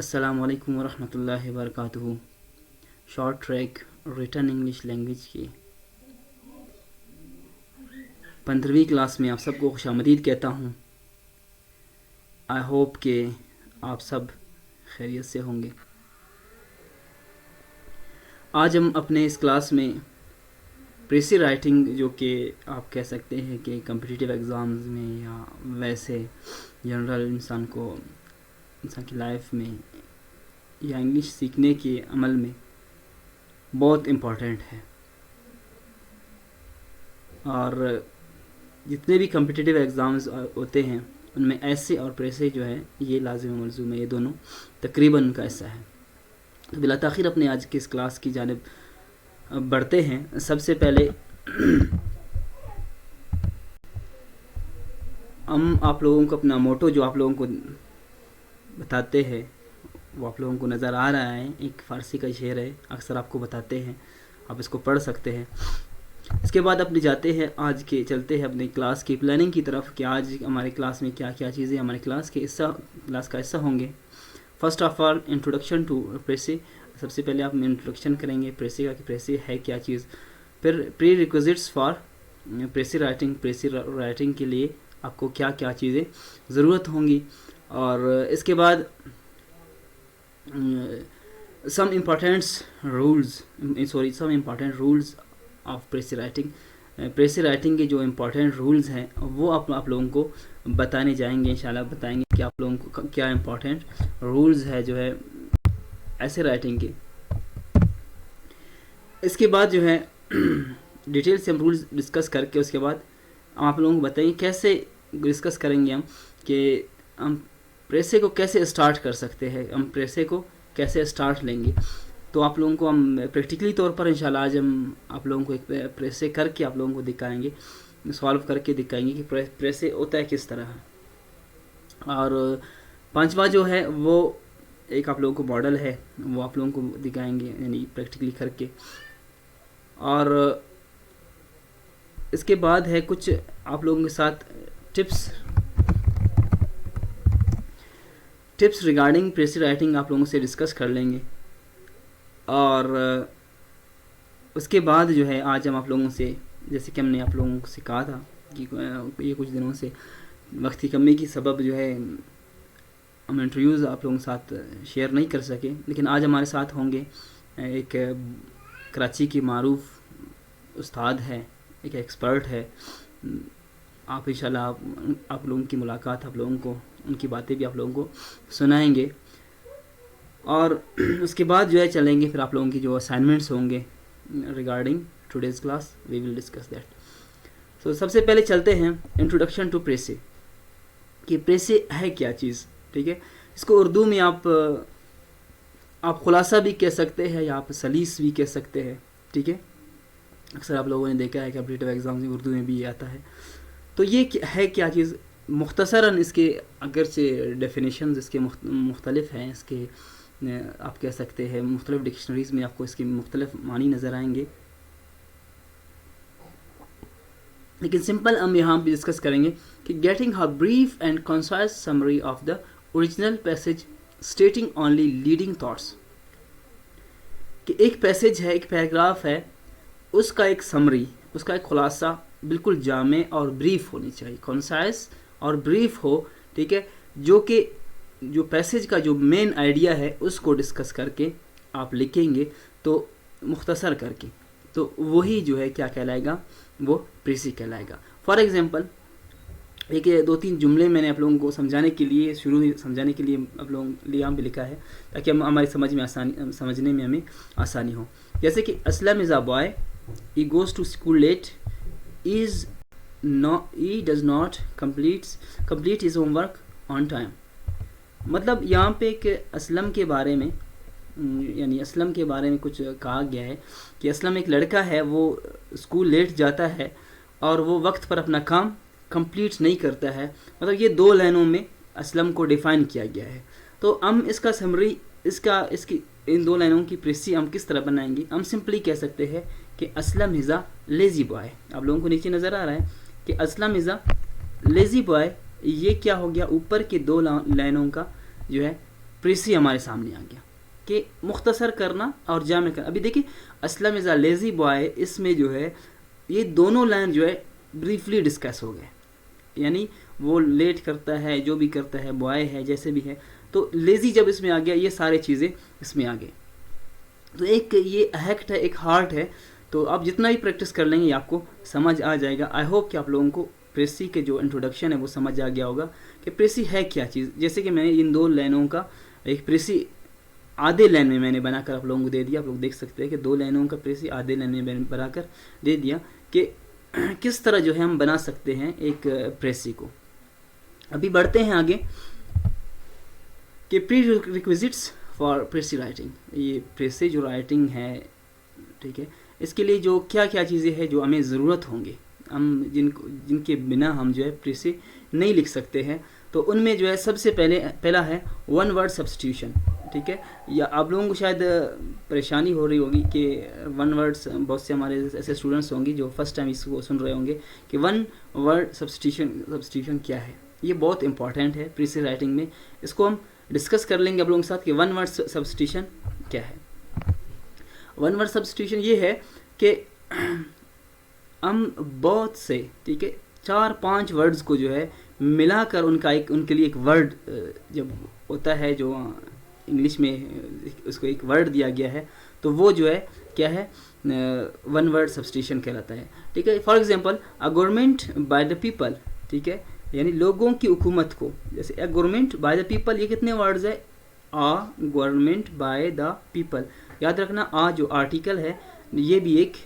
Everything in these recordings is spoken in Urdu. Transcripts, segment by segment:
السلام علیکم ورحمۃ اللہ وبرکاتہ۔ Short track return English language کی 15ویں کلاس میں آپ سب کو خوش آمدید کہتا ہوں۔ آئی ہوپ کہ آپ سب خیریت سے ہوں گے۔ آج ہم اپنے اس کلاس میں پریسی رائٹنگ، جو کہ آپ کہہ سکتے ہیں کہ کمپٹیٹیو ایگزامز میں یا ویسے جنرل انسان کی لائف میں یا انگلش سیکھنے کے عمل میں بہت امپورٹنٹ ہے، اور جتنے بھی کمپٹیٹیو ایگزامز ہوتے ہیں ان میں ایسے اور پریسے جو ہے یہ لازم ملزوم ہے، یہ دونوں تقریباً ان کا ایسا ہے۔ تو بلا تاخیر اپنے آج کی اس کلاس کی جانب بڑھتے ہیں۔ سب سے پہلے ہم آپ لوگوں کو اپنا موٹو جو آپ لوگوں کو بتاتے ہیں وہ آپ لوگوں کو نظر آ رہا ہے، ایک فارسی کا شعر ہے، اکثر آپ کو بتاتے ہیں، آپ اس کو پڑھ سکتے ہیں۔ اس کے بعد اپنے جاتے ہیں چلتے ہیں اپنی کلاس کی پلاننگ کی طرف کہ آج ہمارے کلاس میں کیا کیا چیزیں ہمارے کلاس کا حصہ ہوں گے۔ First of all introduction to precis, سب سے پہلے آپ انٹروڈکشن کریں گے پریسی کا کہ پریسی ہے کیا چیز، پھر پری ریکوزٹس فار پریسی رائٹنگ کے لیے آپ کو کیا کیا چیزیں ضرورت ہوں گی، اور اس کے بعد some important rules of precis writing کے جو امپورٹنٹ رولز ہیں وہ آپ لوگوں کو بتانے جائیں گے، انشاءاللہ بتائیں گے کہ آپ لوگوں کو کیا امپورٹنٹ رولز ہے جو ہے ایسے رائٹنگ کے۔ اس کے بعد جو ہے ڈیٹیل سے ہم رولز ڈسکس کر کے اس کے بعد ہم آپ لوگوں کو بتائیں کیسے ڈسکس کریں گے ہم کہ ہم پریسے کو کیسے اسٹارٹ کر سکتے ہیں، ہم پریسے کو کیسے اسٹارٹ لیں گے۔ تو آپ لوگوں کو ہم پریکٹیکلی طور پر انشاءاللہ آج ہم آپ لوگوں کو ایک پریسے کر کے آپ لوگوں کو دکھائیں گے، سالو کر کے دکھائیں گے کہ پریسے ہوتا ہے کس طرح۔ اور پانچواں جو ہے وہ ایک آپ لوگوں کو ماڈل ہے، وہ آپ لوگوں کو دکھائیں گے یعنی پریکٹیکلی کر کے۔ اور اس کے بعد ہے کچھ آپ لوگوں کے ساتھ ٹپس ریگارڈنگ پریسی رائٹنگ آپ لوگوں سے ڈسکس کر لیں گے۔ اور اس کے بعد جو ہے آج ہم آپ لوگوں سے، جیسے کہ ہم نے آپ لوگوں کو سکھا تھا کہ یہ کچھ دنوں سے وقت کی کمی کی سبب جو ہے ہم انٹرویوز آپ لوگوں کے ساتھ شیئر نہیں کر سکے، لیکن آج ہمارے ساتھ ہوں گے ایک کراچی کی معروف استاد ہے، ایک ایکسپرٹ ہے۔ آپ انشاءاللہ آپ لوگوں کی ملاقات، آپ لوگوں کو ان کی باتیں بھی آپ لوگوں کو سنائیں گے۔ اور اس کے بعد جو ہے چلیں گے پھر آپ لوگوں کی جو اسائنمنٹس ہوں گے regarding today's class, we will discuss that. تو سب سے پہلے چلتے ہیں انٹروڈکشن ٹو پریسی، کہ پریسی ہے کیا چیز، ٹھیک ہے۔ اس کو اردو میں آپ خلاصہ بھی کہہ سکتے ہیں یا آپ سلیس بھی کہہ سکتے ہیں، ٹھیک ہے۔ اکثر آپ لوگوں نے دیکھا ہے کہ کمپٹیٹیو ایگزامز میں اردو میں بھی یہ آتا ہے۔ تو یہ ہے کیا چیز، مختصراً اس کے اگرچہ ڈیفینیشنز اس کے مختلف ہیں، اس کے آپ کہہ سکتے ہیں مختلف ڈکشنریز میں آپ کو اس کے مختلف معنی نظر آئیں گے، لیکن سمپل ہم یہاں بھی ڈسکس کریں گے کہ getting a brief and concise summary of the original passage stating only leading thoughts، کہ ایک پیسج ہے، ایک پیراگراف ہے، اس کا ایک سمری، اس کا ایک خلاصہ بالکل جامع اور بریف ہونی چاہیے، کنسائز اور بریف ہو، ٹھیک ہے، جو کہ جو پیسج کا جو مین آئیڈیا ہے اس کو ڈسکس کر کے آپ لکھیں گے تو مختصر کر کے، تو وہی جو ہے کیا کہلائے گا، وہ پریسی کہلائے گا۔ فار ایگزامپل ایک 2-3 جملے میں نے آپ لوگوں کو سمجھانے کے لیے آپ لوگوں کے لیے بھی لکھا ہے تاکہ ہماری سمجھنے میں ہمیں آسانی ہو۔ جیسے کہ Aslam is a boy, he goes to school late, he does not complete his homework on time۔ مطلب یہاں پہ کہ اسلم کے بارے میں کچھ کہا گیا ہے کہ اسلم ایک لڑکا ہے، وہ اسکول لیٹ جاتا ہے اور وہ وقت پر اپنا کام کمپلیٹ نہیں کرتا ہے۔ مطلب یہ 2 لائنوں میں اسلم کو ڈیفائن کیا گیا ہے۔ تو ہم اس کا سمری، اس کی ان 2 لائنوں کی پریسی ہم کس طرح بنائیں گے؟ ہم سمپلی کہہ سکتے ہیں کہ Aslam is a lazy boy. آپ لوگوں کو نیچے نظر آ رہا ہے کہ Aslam is a lazy boy, یہ کیا ہو گیا، اوپر کے 2 لائنوں کا جو ہے پریسی ہمارے سامنے آ گیا کہ مختصر کرنا اور جامع کرنا. ابھی دیکھیں Aslam is a lazy boy, اس میں جو ہے یہ دونوں لائن جو ہے بریفلی ڈسکس ہو گئے, یعنی وہ لیٹ کرتا ہے, جو بھی کرتا ہے, بوائے ہے, جیسے بھی ہے. تو لیزی جب اس میں آ گیا, یہ سارے چیزیں اس میں آ گئی. تو ایک یہ ہیکٹ ہے, ایک ہارٹ ہے. تو آپ جتنا بھی پریکٹس کر لیں گے آپ کو سمجھ آ جائے گا. آئی ہوپ کہ آپ لوگوں کو پریسی کے جو انٹروڈکشن ہے وہ سمجھ آ گیا ہوگا کہ پریسی ہے کیا چیز. جیسے کہ میں نے ان 2 لائنوں کا ایک پریسی آدھے لائن میں میں نے بنا کر آپ لوگوں کو دے دیا. آپ لوگ دیکھ سکتے ہیں کہ 2 لائنوں کا پریسی آدھے لائن میں بنا کر دے دیا کہ کس طرح جو ہے ہم بنا سکتے ہیں ایک پریسی کو. ابھی بڑھتے ہیں آگے کہ پری ریکویزٹس فار پریسی رائٹنگ. یہ پریسی جو رائٹنگ ہے, ٹھیک ہے, اس کے لیے جو کیا کیا چیزیں ہیں جو ہمیں ضرورت ہوں گے, ہم جن کے بنا ہم جو ہے پریسی نہیں لکھ سکتے ہیں. تو ان میں جو ہے سب سے پہلا ہے 1 ورڈ سبسٹیوشن. ٹھیک ہے, یا آپ لوگوں کو شاید پریشانی ہو رہی ہوگی کہ 1 ورڈس, بہت سے ہمارے ایسے اسٹوڈنٹس ہوں گے جو فرسٹ ٹائم اس کو سن رہے ہوں گے کہ 1 ورڈ سبسٹیوشن کیا ہے. یہ بہت امپورٹنٹ ہے پریسی رائٹنگ میں. اس کو ہم ڈسکس کر لیں گے آپ لوگوں کے ساتھ کہ 1 ورڈ سبسٹیوشن کیا ہے. 1 ورڈ سبسٹیوشن یہ ہے کہ ہم بہت سے, ٹھیک ہے, 4-5 ورڈز کو جو ہے ملا کر ان کے لیے ایک ورڈ جب ہوتا ہے, جو انگلش میں اس کو ایک ورڈ دیا گیا ہے, تو وہ جو ہے کیا ہے 1 ورڈ سبسٹیوشن کہلاتا ہے. ٹھیک ہے, for example a government by the people. ٹھیک ہے, یعنی لوگوں کی حکومت کو. جیسے a government by the people, یہ کتنے ورڈز ہے؟ آ گورنمنٹ بائی دا پیپل. یاد رکھنا آ جو آرٹیکل ہے یہ بھی ایک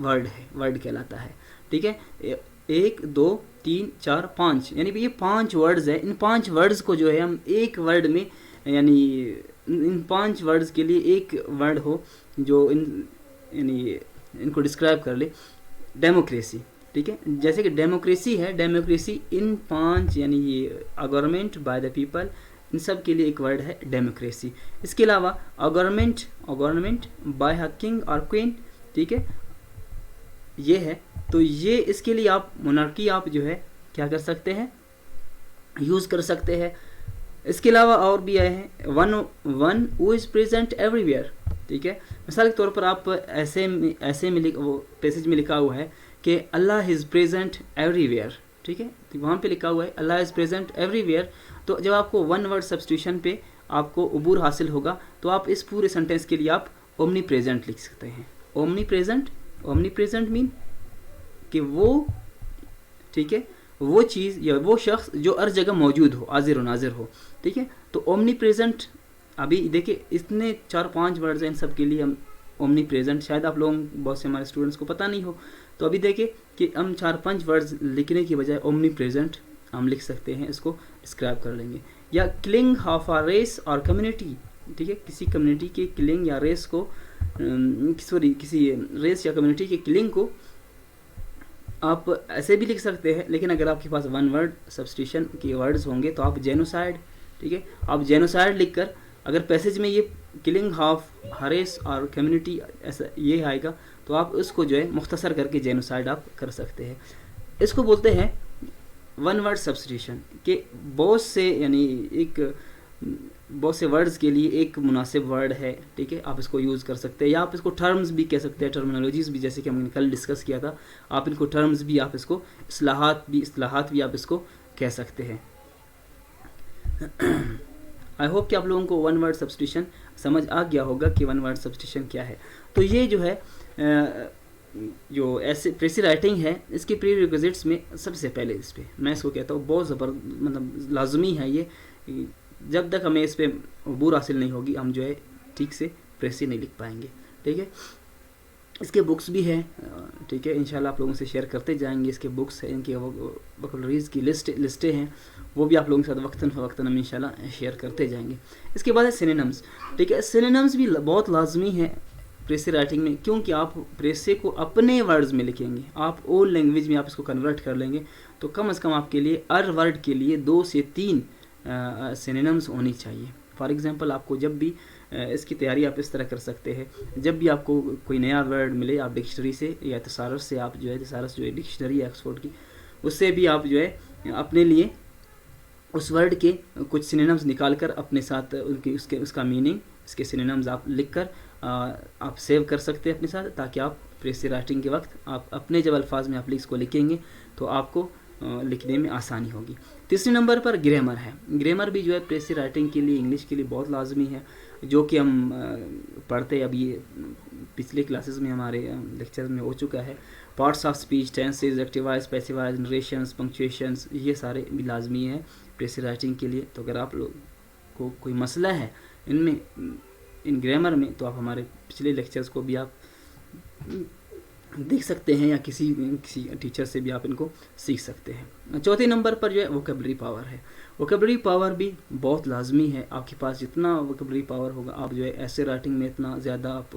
ورڈ ہے, ورڈ کہلاتا ہے. ٹھیک ہے, 1 2 3 4 5 یعنی یہ 5 ورڈز ہیں. ان 5 ورڈز کو جو ہے ہم ایک ورڈ میں, یعنی ان 5 ورڈز کے لیے ایک ورڈ ہو جو یعنی ان کو ڈسکرائب کر لے. ڈیموکریسی. ٹھیک ہے, جیسے کہ ڈیموکریسی ہے, ڈیموکریسی ان 5 یعنی یہ گورنمنٹ بائی دا پیپل, ان سب کے لیے ایک ورڈ ہے ڈیموکریسی. اس کے علاوہ گورنمنٹ بائی ہا کنگ اور کوئین. ٹھیک ہے, یہ ہے. تو یہ اس کے لیے آپ مونارکی آپ جو ہے کیا کر سکتے ہیں, یوز کر سکتے ہیں. اس کے علاوہ اور بھی آئے ہیں one who is present every where. ٹھیک ہے, مثال کے طور پر آپ ایسے میں وہ پیسج میں لکھا ہوا ہے کہ اللہ از پریزنٹ ایوری ویئر. ٹھیک ہے, تو وہاں پہ لکھا ہوا ہے اللہ از پریزنٹ ایوری ویئر. تو جب آپ کو 1 ورڈ سبسٹیوشن پہ آپ کو عبور حاصل ہوگا تو آپ اس پورے سینٹینس کے لیے آپ اومنی پریزنٹ لکھ سکتے ہیں. اومنی پریزنٹ مین کہ وہ, ٹھیک ہے, وہ چیز یا وہ شخص جو ہر جگہ موجود ہو, حاضر و ناظر ہو. ٹھیک ہے, تو اومنی پریزنٹ. ابھی دیکھیں اتنے 4-5 ورڈز ہیں, ان سب کے لیے ہم اومنی پریزنٹ, شاید آپ لوگوں بہت سے ہمارے اسٹوڈنٹس کو پتہ نہیں ہو. تو ابھی دیکھیں کہ ہم 4-5 ورڈز لکھنے کی بجائے اومنی پریزنٹ ہم لکھ سکتے ہیں, اس کو ڈسکرائب کر لیں گے. یا کلنگ آف آ ریس اور کمیونٹی. ٹھیک ہے, کسی کمیونٹی کے کلنگ یا ریس کو, کسی ریس یا کمیونٹی کے کلنگ کو آپ ایسے بھی لکھ سکتے ہیں. لیکن اگر آپ کے پاس 1 ورڈ سبسٹیوشن کے ورڈز ہوں گے تو آپ جینوسائڈ. ٹھیک ہے, آپ جینوسائڈ لکھ کر اگر پیسج میں یہ کلنگ آف ہریس اور کمیونٹی ایسا یہ آئے گا تو آپ اس کو جو ہے مختصر کر کے جینوسائڈ آپ کر سکتے ہیں. اس کو بولتے ہیں 1 ورڈ سبسٹیوشن کہ بہت سے ورڈز کے لیے ایک مناسب ورڈ ہے. ٹھیک ہے, آپ اس کو یوز کر سکتے ہیں, یا آپ اس کو ٹرمز بھی کہہ سکتے ہیں, ٹرمینالوجیز بھی, جیسے کہ ہم نے کل ڈسکس کیا تھا. آپ ان کو ٹرمز بھی, آپ اس کو اصطلاحات بھی آپ اس کو کہہ سکتے ہیں. آئی ہوپ کہ آپ لوگوں کو 1 ورڈ سبسٹیوشن سمجھ آ گیا ہوگا کہ 1 ورڈ سبسٹیوشن کیا ہے. تو یہ جو ہے جو ایسے پریسی رائٹنگ ہے, اس کی پری ریکوزٹس میں سب سے پہلے اس پہ میں اس کو کہتا ہوں بہت مطلب لازمی ہے یہ. جب تک ہمیں اس پہ عبور حاصل نہیں ہوگی ہم جو ہے ٹھیک سے پریسی نہیں لکھ پائیں گے. ٹھیک ہے, اس کے بکس بھی ہیں. ٹھیک ہے, انشاءاللہ آپ لوگوں سے شیئر کرتے جائیں گے. اس کے بکس ہیں, ان کے وکیبلریز کی لسٹیں ہیں, وہ بھی آپ لوگوں کے ساتھ وقتاً فوقتاً ہم انشاءاللہ شیئر کرتے جائیں گے. اس کے بعد ہے سینونمز. ٹھیک ہے, سینونمز بھی بہت لازمی ہے پریسی رائٹنگ میں, کیونکہ آپ پریسی کو اپنے ورڈز میں لکھیں گے. آپ اولڈ لینگویج میں آپ اس کو کنورٹ کر لیں گے تو کم از کم آپ کے لیے ہر ورڈ کے لیے 2 سے 3 سینونمز ہونی چاہیے. فار ایگزامپل آپ کو جب بھی اس کی تیاری آپ اس طرح کر سکتے ہیں, جب بھی آپ کو کوئی نیا ورڈ ملے آپ ڈکشنری سے یا تھسارس سے, آپ جو ہے تھسارس جو ہے ڈکشنری ہے آکسفورڈ کی, اس سے بھی آپ جو ہے اپنے لیے اس ورڈ کے کچھ سینونیمز نکال کر اپنے ساتھ اس کا میننگ، اس کے سینونیمز آپ لکھ کر آپ سیو کر سکتے ہیں اپنے ساتھ، تاکہ آپ پریسی رائٹنگ کے وقت آپ اپنے جب الفاظ میں آپ اس کو لکھیں گے تو آپ کو لکھنے میں آسانی ہوگی۔ تیسرے نمبر پر گرامر ہے۔ گرامر بھی جو ہے پریسی رائٹنگ کے لیے، انگلش کے لیے بہت لازمی ہے، جو کہ ہم پڑھتے اب یہ پچھلے کلاسز میں ہمارے لیکچر میں ہو چکا ہے۔ Parts of speech, tenses, active voice, passive voice, narrations, punctuations, یہ سارے بھی لازمی ہیں پریسی رائٹنگ کے لیے۔ تو اگر آپ لوگ کو کوئی مسئلہ ہے ان میں، ان گرامر میں، تو آپ ہمارے پچھلے لیکچرز کو بھی آپ دیکھ سکتے ہیں، یا کسی ٹیچر سے بھی آپ ان کو سیکھ سکتے ہیں۔ چوتھے نمبر پر جو ہے ووکیبلری پاور ہے۔ ووکیبلری پاور بھی بہت لازمی ہے۔ آپ کے پاس جتنا ووکیبلری پاور ہوگا، آپ جو ہے ایسے رائٹنگ میں اتنا زیادہ آپ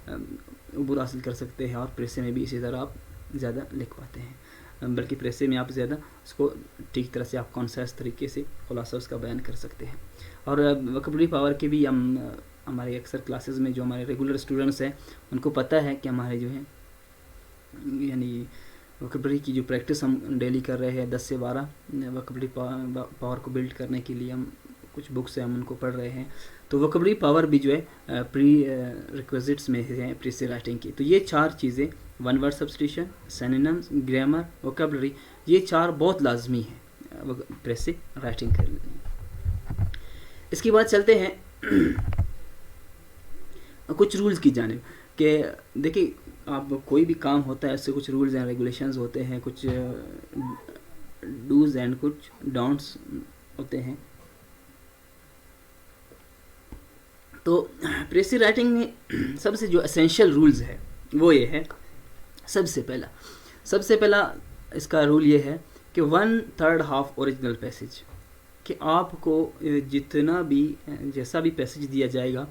عبور حاصل کر سکتے ہیں، اور پریسے میں بھی اسی طرح آپ زیادہ لکھ پاتے ہیں، بلکہ پریسے میں آپ زیادہ اس کو ٹھیک طرح سے آپ کانسائز طریقے سے خلاصہ اس کا بیان کر سکتے ہیں۔ اور ووکیبلری پاور کے بھی ہمارے اکثر کلاسز میں جو ہمارے ریگولر اسٹوڈنٹس ہیں ان کو پتہ ہے کہ ہمارے جو ہے یعنی ووکیبلری کی جو پریکٹس ہم ڈیلی کر رہے ہیں 10 سے 12 ووکیبلری پاور کو بلڈ کرنے کے لیے ہم کچھ بکس ہیں ہم ان کو پڑھ رہے ہیں۔ تو ووکیبلری پاور بھی جو ہے پری ریکویزٹس میں ہیں پریسی رائٹنگ کی۔ تو یہ 4 چیزیں، one word substitution, synonyms, grammar, vocabulary, یہ 4 بہت لازمی ہیں پریسی رائٹنگ کے لیے۔ اس کے بعد چلتے ہیں کچھ رولز کی جانب، کہ دیکھیں آپ کوئی بھی کام ہوتا ہے اس سے کچھ رولز اینڈ ریگولیشنز ہوتے ہیں، کچھ ڈوز اینڈ کچھ ڈونٹس ہوتے ہیں۔ تو پریسی رائٹنگ میں سب سے جو اسینشیل رولز ہے وہ یہ ہے، سب سے پہلا اس کا رول یہ ہے کہ 1/3 ہاف اوریجنل پیسج، کہ آپ کو جتنا بھی جیسا بھی پیسج دیا جائے گا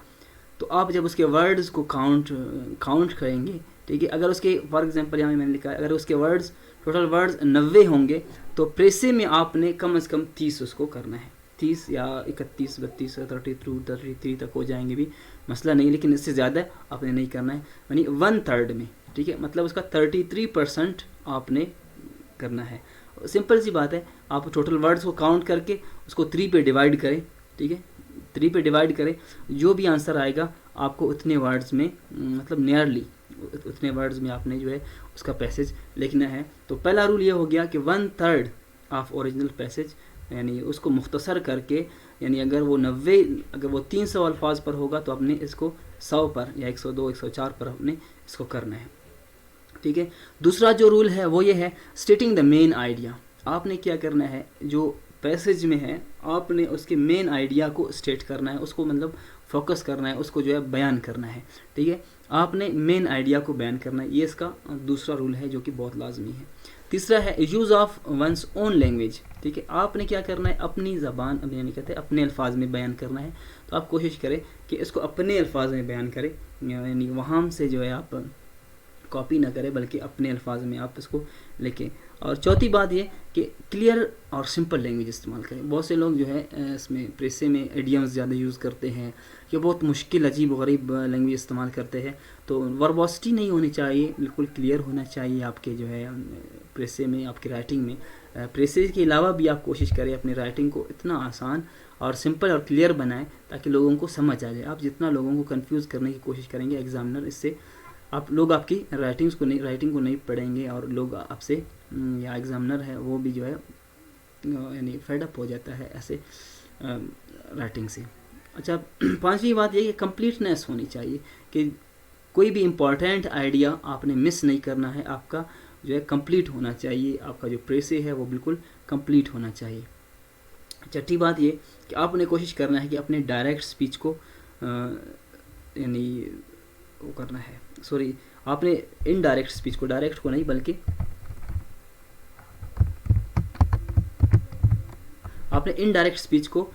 تو آپ جب اس کے ورڈز کو کاؤنٹ کریں گے، ٹھیک ہے، اگر اس کے فار ایگزامپل یہاں میں نے لکھا ہے اگر اس کے ورڈز ٹوٹل ورڈز 90 ہوں گے تو پریسے میں آپ نے کم از کم 30 اس کو کرنا ہے، 30 یا 31 32 33 تک ہو جائیں گے بھی مسئلہ نہیں، لیکن اس سے زیادہ آپ نے نہیں کرنا ہے، یعنی 1/3 میں، ٹھیک ہے، مطلب اس کا 33% آپ نے کرنا ہے۔ سمپل سی بات ہے، آپ ٹوٹل ورڈز کو کاؤنٹ کر کے اس کو 3 پہ ڈیوائڈ کریں، ٹھیک ہے، 3 پہ ڈیوائڈ کریں، جو بھی آنسر آئے گا آپ کو اتنے ورڈز میں، مطلب نیئرلی اتنے ورڈز میں آپ نے جو ہے اس کا پیسج لکھنا ہے۔ تو پہلا رول یہ ہو گیا کہ 1/3 آف اوریجنل پیسج، یعنی اس کو مختصر کر کے، یعنی اگر وہ 300 الفاظ پر ہوگا تو آپ نے اس کو 100 پر یا 102 104 پر آپ نے اس کو کرنا ہے، ٹھیک ہے۔ دوسرا جو رول ہے وہ یہ ہے اسٹیٹنگ دا مین آئیڈیا۔ آپ نے کیا کرنا ہے، جو پیسج میں ہے آپ نے اس کے مین آئیڈیا کو اسٹیٹ کرنا ہے، اس کو مطلب فوکس کرنا ہے، اس کو جو ہے بیان کرنا ہے، ٹھیک ہے، آپ نے مین آئیڈیا کو بیان کرنا ہے، یہ اس کا دوسرا رول ہے جو کہ بہت لازمی ہے۔ تیسرا ہے use of one's own language, ٹھیک ہے، آپ نے کیا کرنا ہے، اپنی زبان، یعنی کہتے ہیں اپنے الفاظ میں بیان کرنا ہے، تو آپ کوشش کریں کہ اس کو اپنے الفاظ میں بیان کریں، یعنی وہاں سے جو ہے آپ کاپی نہ کریں بلکہ اپنے الفاظ میں آپ اس کو لکھیں۔ اور چوتھی بات یہ کہ کلیئر اور سمپل لینگویج استعمال کریں۔ بہت سے لوگ جو ہے اس میں پریسے میں ایڈیمز زیادہ یوز کرتے ہیں، یہ بہت مشکل عجیب و غریب لینگویج استعمال کرتے ہیں، تو وربوسٹی نہیں ہونی چاہیے، بالکل کلیئر ہونا چاہیے آپ کے جو ہے پریسے میں، آپ کی رائٹنگ میں۔ پریسے کے علاوہ بھی آپ کوشش کریں اپنی رائٹنگ کو اتنا آسان اور سمپل اور کلیئر بنائیں تاکہ لوگوں کو سمجھ آ جائے۔ آپ جتنا لوگوں کو کنفیوز کرنے کی کوشش کریں گے ایگزامنر، اس سے لوگ آپ کی رائٹنگ کو نہیں پڑھیں گے، اور لوگ آپ سے، یا ایگزامنر ہے وہ بھی جو ہے یعنی فیڈ اپ ہو جاتا ہے ایسے رائٹنگ سے۔ اچھا، پانچویں بات یہ کہ کمپلیٹنیس ہونی چاہیے، کہ کوئی بھی امپورٹنٹ آئیڈیا آپ نے مس نہیں کرنا ہے، آپ کا جو ہے کمپلیٹ ہونا چاہیے، آپ کا جو پریسے ہے وہ بالکل کمپلیٹ ہونا چاہیے۔ چھٹی بات یہ کہ آپ نے کوشش کرنا ہے کہ اپنے ڈائریکٹ سپیچ کو یعنی وہ کرنا ہے، آپ نے انڈائریکٹ سپیچ کو، ڈائریکٹ کو نہیں بلکہ آپ نے انڈائریکٹ سپیچ کو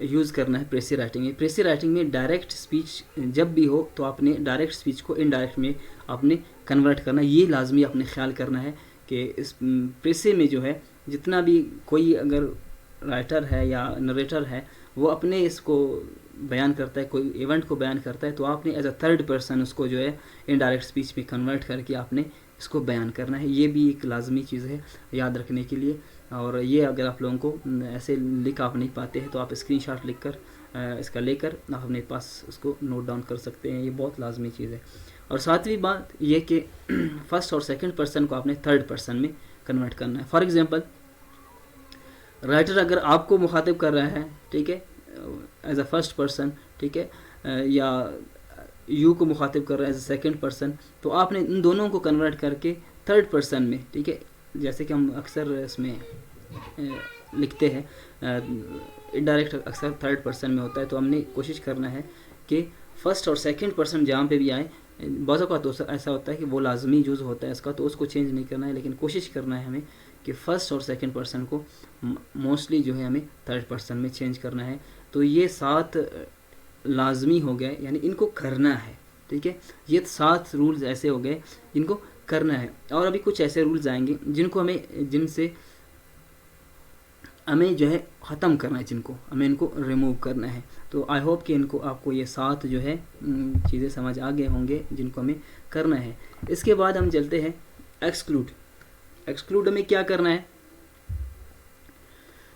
یوز کرنا ہے پریسی رائٹنگ میں۔ پریسی رائٹنگ میں ڈائریکٹ سپیچ جب بھی ہو تو آپ نے ڈائریکٹ سپیچ کو انڈائریکٹ میں آپ نے کنورٹ کرنا ہے، یہ لازمی آپ نے خیال کرنا ہے کہ اس پریسے میں جو ہے جتنا بھی کوئی اگر رائٹر ہے یا نریٹر ہے وہ اپنے اس کو بیان کرتا ہے، کوئی ایونٹ کو بیان کرتا ہے، تو آپ نے ایز اے تھرڈ پرسن اس کو جو ہے انڈائریکٹ سپیچ میں کنورٹ کر کے آپ نے اس کو بیان کرنا ہے، یہ بھی ایک لازمی چیز ہے یاد رکھنے کے لیے۔ اور یہ اگر آپ لوگوں کو ایسے لکھ آپ نہیں پاتے ہیں تو آپ اسکرین شاٹ لکھ کر اس کا لے کر آپ اپنے پاس اس کو نوٹ ڈاؤن کر سکتے ہیں. یہ بہت لازمی چیز ہے. اور ساتویں بات یہ کہ فرسٹ اور سیکنڈ پرسن کو آپ نے تھرڈ پرسن میں کنورٹ کرنا ہے. فار ایگزامپل رائٹر اگر آپ کو مخاطب کر رہا ہے, ٹھیک ہے, ایز اے فرسٹ پرسن, ٹھیک ہے, یا یو کو مخاطب کر رہا ہے ایز اے سیکنڈ پرسن, تو آپ نے ان دونوں کو کنورٹ کر کے تھرڈ پرسن میں, ٹھیک ہے, جیسے کہ ہم اکثر اس میں لکھتے ہیں انڈائریکٹ اکثر تھرڈ پرسن میں ہوتا ہے, تو ہم نے کوشش کرنا ہے کہ فرسٹ اور سیکنڈ پرسن جہاں پہ بھی آئے. بعض اوقات ایسا ہوتا ہے کہ وہ لازمی جز ہوتا ہے اس کا, تو اس کو چینج نہیں کرنا ہے, لیکن کوشش کرنا ہے ہمیں کہ فرسٹ اور سیکنڈ پرسن کو موسٹلی جو ہے ہمیں تھرڈ پرسن میں چینج کرنا ہے. تو یہ 7 لازمی ہو گئے, یعنی ان کو کرنا ہے, ٹھیک ہے. یہ 7 رولز ایسے ہو گئے جن کو کرنا ہے. اور ابھی کچھ ایسے رولز آئیں گے جن سے ہمیں جو ہے ختم کرنا ہے, جن کو ہمیں ان کو ریموو کرنا ہے. تو آئی ہوپ کہ آپ کو یہ 7 جو ہے چیزیں سمجھ آ گئے ہوں گے جن کو ہمیں کرنا ہے. اس کے بعد ہم چلتے ہیں ایکسکلوڈ. ایکسکلوڈ ہمیں کیا کرنا ہے؟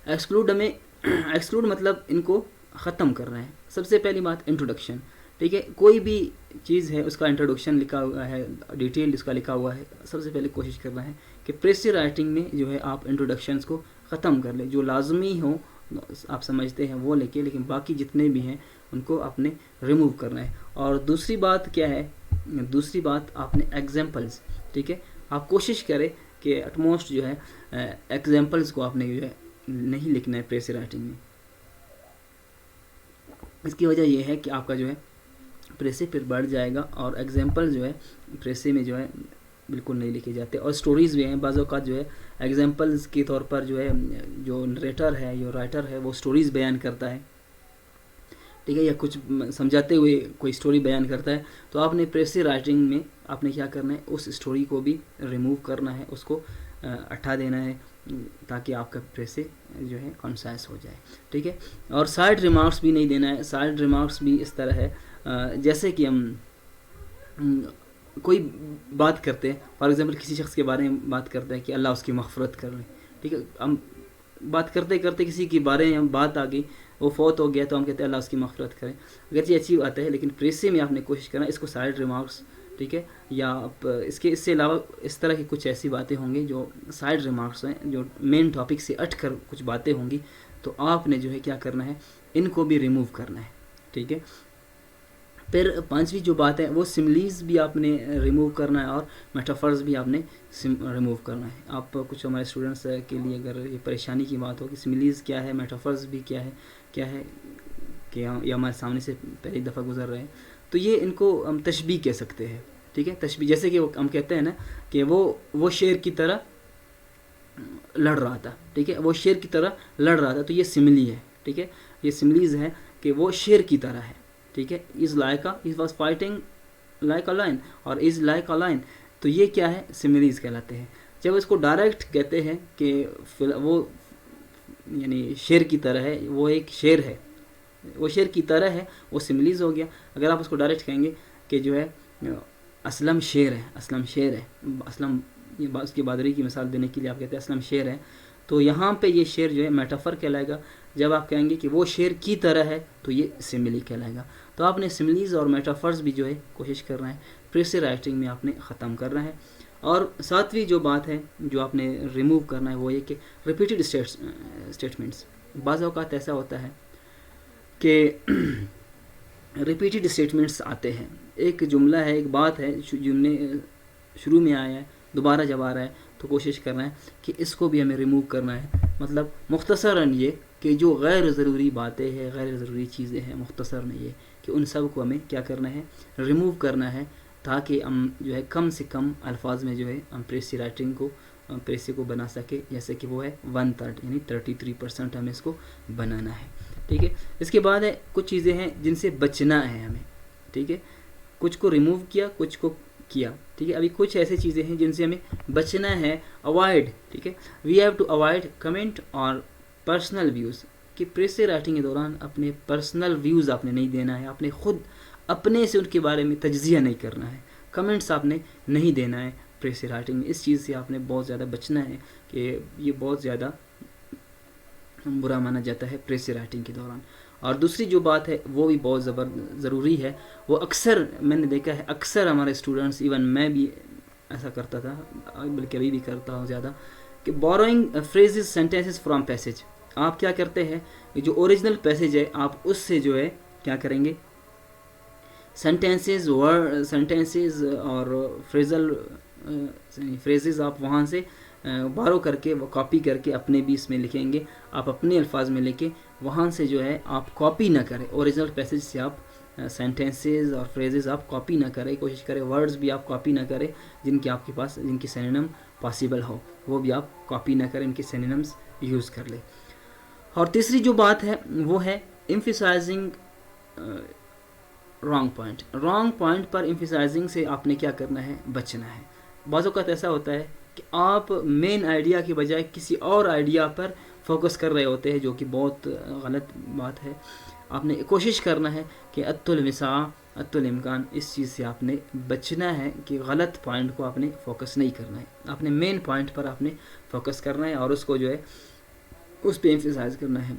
ایکسکلوڈ مطلب ان کو ختم کرنا ہے. سب سے پہلی بات انٹروڈکشن, ٹھیک ہے. کوئی بھی چیز ہے اس کا انٹروڈکشن لکھا ہوا ہے, ڈیٹیل اس کا لکھا ہوا ہے. سب سے پہلے کوشش کرنا ہے کہ پریسی رائٹنگ میں جو ہے آپ انٹروڈکشنز کو ختم کر لیں. جو لازمی ہو آپ سمجھتے ہیں وہ لکھیں, لیکن باقی جتنے بھی ہیں ان کو آپ نے ریموو کرنا ہے. اور دوسری بات کیا ہے؟ دوسری بات آپ نے ایگزامپلز, ٹھیک ہے, آپ کوشش کریں کہ ایٹ موسٹ جو ہے ایگزامپلز کو آپ نے جو ہے نہیں لکھنا ہے پریسی رائٹنگ میں. اس کی وجہ یہ ہے کہ آپ کا جو ہے پریسی پھر بڑھ جائے گا, اور ایگزامپل جو ہے پریسی میں جو ہے بالکل نہیں لکھے جاتے. اور سٹوریز بھی ہیں بعض اوقات جو ہے ایگزامپلز کے طور پر جو ہے جو نریٹر ہے, جو رائٹر ہے, وہ سٹوریز بیان کرتا ہے, ٹھیک ہے, یا کچھ سمجھاتے ہوئے کوئی سٹوری بیان کرتا ہے, تو آپ نے پریسی رائٹنگ میں آپ نے کیا کرنا ہے, اس سٹوری کو بھی ریموو کرنا ہے, اس کو ہٹا دینا ہے, تاکہ آپ کا پریسی جو ہے کنسائز ہو جائے, ٹھیک ہے. اور سائڈ ریمارکس بھی نہیں دینا ہے. سائڈ ریمارکس بھی اس طرح ہے جیسے کہ ہم کوئی بات کرتے ہیں, فار ایگزامپل کسی شخص کے بارے میں بات کرتے ہیں کہ اللہ اس کی مغفرت کر لیں, ٹھیک ہے. ہم بات کرتے کرتے کسی کے بارے میں بات آ گئی, وہ فوت ہو گیا, تو ہم کہتے ہیں اللہ اس کی مغفرت کریں. اگرچہ اچھی بات ہے, لیکن پریسی میں آپ نے کوشش کرنا اس کو سائڈ ریمارکس, ٹھیک ہے, یا اس سے علاوہ اس طرح کی کچھ ایسی باتیں ہوں گی جو سائڈ ریمارکس ہیں, جو مین ٹاپک سے ہٹ کر کچھ باتیں ہوں گی, تو آپ نے جو ہے کیا کرنا ہے, ان کو بھی ریموو کرنا ہے, ٹھیک ہے. پھر 5ویں جو بات ہے وہ سملیز بھی آپ نے ریموو کرنا ہے, اور میٹافرز بھی آپ نے ریموو کرنا ہے. آپ کچھ ہمارے اسٹوڈنٹس کے لیے اگر یہ پریشانی کی بات ہو کہ سملیز کیا ہے, میٹافرز بھی کیا ہے کہ یہ ہمارے سامنے سے پہلی دفعہ گزر رہے ہیں, تو یہ ان کو ہم تشبیہ کہہ سکتے ہیں, ٹھیک ہے. تشبیہ جیسے کہ ہم کہتے ہیں نا کہ وہ شیر کی طرح لڑ رہا تھا, ٹھیک ہے, وہ شیر کی طرح لڑ رہا تھا, تو یہ سملی ہے, ٹھیک ہے. یہ سملیز ہے کہ وہ شیر کی طرح ہے, ٹھیک ہے. he was fighting like a lion, اور is like a lion, تو یہ کیا ہے, سملیز کہلاتے ہیں. جب اس کو ڈائریکٹ کہتے ہیں کہ وہ یعنی شیر کی طرح ہے, وہ ایک شیر ہے, وہ شیر کی طرح ہے, وہ سملیز ہو گیا. اگر آپ اس کو ڈائریکٹ کہیں گے کہ جو ہے اسلم شیر ہے, اسلم یہ اس کی بہادری کی مثال دینے کے لیے آپ کہتے ہیں اسلم شیر ہے, تو یہاں پہ یہ شیر جو ہے میٹافر کہلائے گا. جب آپ کہیں گے کہ وہ شیر کی طرح ہے, تو یہ سملی کہلائے گا. تو آپ نے سملیز اور میٹافرز بھی جو ہے کوشش کرنا ہے پریسی رائٹنگ میں آپ نے ختم کرنا ہے. اور 7ویں جو بات ہے جو آپ نے ریموو کرنا ہے وہ یہ کہ ریپیٹڈ اسٹیٹمنٹس. بعض اوقات ایسا ہوتا ہے کہ ریپیٹڈ اسٹیٹمنٹس آتے ہیں, ایک جملہ ہے, ایک بات ہے, جملے شروع میں آیا ہے, دوبارہ جب آ رہا ہے, تو کوشش کرنا ہے کہ اس کو بھی ہمیں ریموو کرنا ہے. مطلب مختصراً یہ کہ جو غیر ضروری باتیں ہیں, غیر ضروری چیزیں ہیں, مختصراً یہ کہ ان سب کو ہمیں کیا کرنا ہے, ریموو کرنا ہے, تاکہ ہم جو ہے کم سے کم الفاظ میں جو ہے ہم پریسی رائٹنگ کو پریسی کو بنا سکے, جیسے کہ وہ ہے 1/3 یعنی 33% ہمیں اس کو بنانا ہے, ٹھیک ہے. اس کے بعد ہے کچھ چیزیں ہیں جن سے بچنا ہے ہمیں, ٹھیک ہے. کچھ کو ریموو کیا, کچھ کو کیا, ٹھیک ہے. ابھی کچھ ایسی چیزیں ہیں جن سے ہمیں بچنا ہے, اوائڈ, ٹھیک ہے. We have to avoid comment اور پرسنل ویوز, کہ پریسی رائٹنگ کے دوران اپنے پرسنل ویوز آپ نے نہیں دینا ہے, آپ نے خود اپنے سے ان کے بارے میں تجزیہ نہیں کرنا ہے, کمنٹس آپ نے نہیں دینا ہے, پریسی رائٹنگ. اس چیز سے آپ نے بہت زیادہ بچنا ہے کہ یہ بہت زیادہ برا مانا جاتا ہے پریسی رائٹنگ کے دوران. اور دوسری جو بات ہے وہ بھی بہت ضروری ہے. وہ اکثر میں نے دیکھا ہے، اکثر ہمارے اسٹوڈنٹس، ایون میں بھی ایسا کرتا تھا، بلکہ ابھی بھی کرتا ہوں زیادہ، کہ borrowing phrases sentences from passage. آپ کیا کرتے ہیں، جو اوریجنل پیسج ہے آپ اس سے جو ہے کیا کریں گے، سینٹینسز اور فریزز آپ وہاں سے بارو کر کے، وہ کاپی کر کے اپنے بھی اس میں لکھیں گے. آپ اپنے الفاظ میں لکھیں، وہاں سے جو ہے آپ کاپی نہ کریں. اوریجنل پیسج سے آپ سینٹینسز اور فریزز آپ کاپی نہ کریں، کوشش کریں ورڈز بھی آپ کاپی نہ کریں جن کے آپ کے پاس، جن کی سینونیم پاسبل ہو، وہ بھی آپ کاپی نہ کریں، ان کے سینونیمز یوز کر لیں. اور تیسری جو بات ہے وہ ہے emphasising wrong point. Wrong point پر ایمفیسائزنگ سے آپ نے کیا کرنا ہے، بچنا ہے. بعض اوقات ایسا ہوتا ہے کہ آپ مین آئیڈیا کے بجائے کسی اور آئیڈیا پر فوکس کر رہے ہوتے ہیں، جو کہ بہت غلط بات ہے. آپ نے کوشش کرنا ہے کہ ات المساع ات الامکان، اس چیز سے آپ نے بچنا ہے کہ غلط پوائنٹ کو آپ نے فوکس نہیں کرنا ہے. آپ نے مین پوائنٹ پر آپ نے فوکس کرنا ہے اور اس کو جو ہے اس پہ ایمفیسائز کرنا ہے.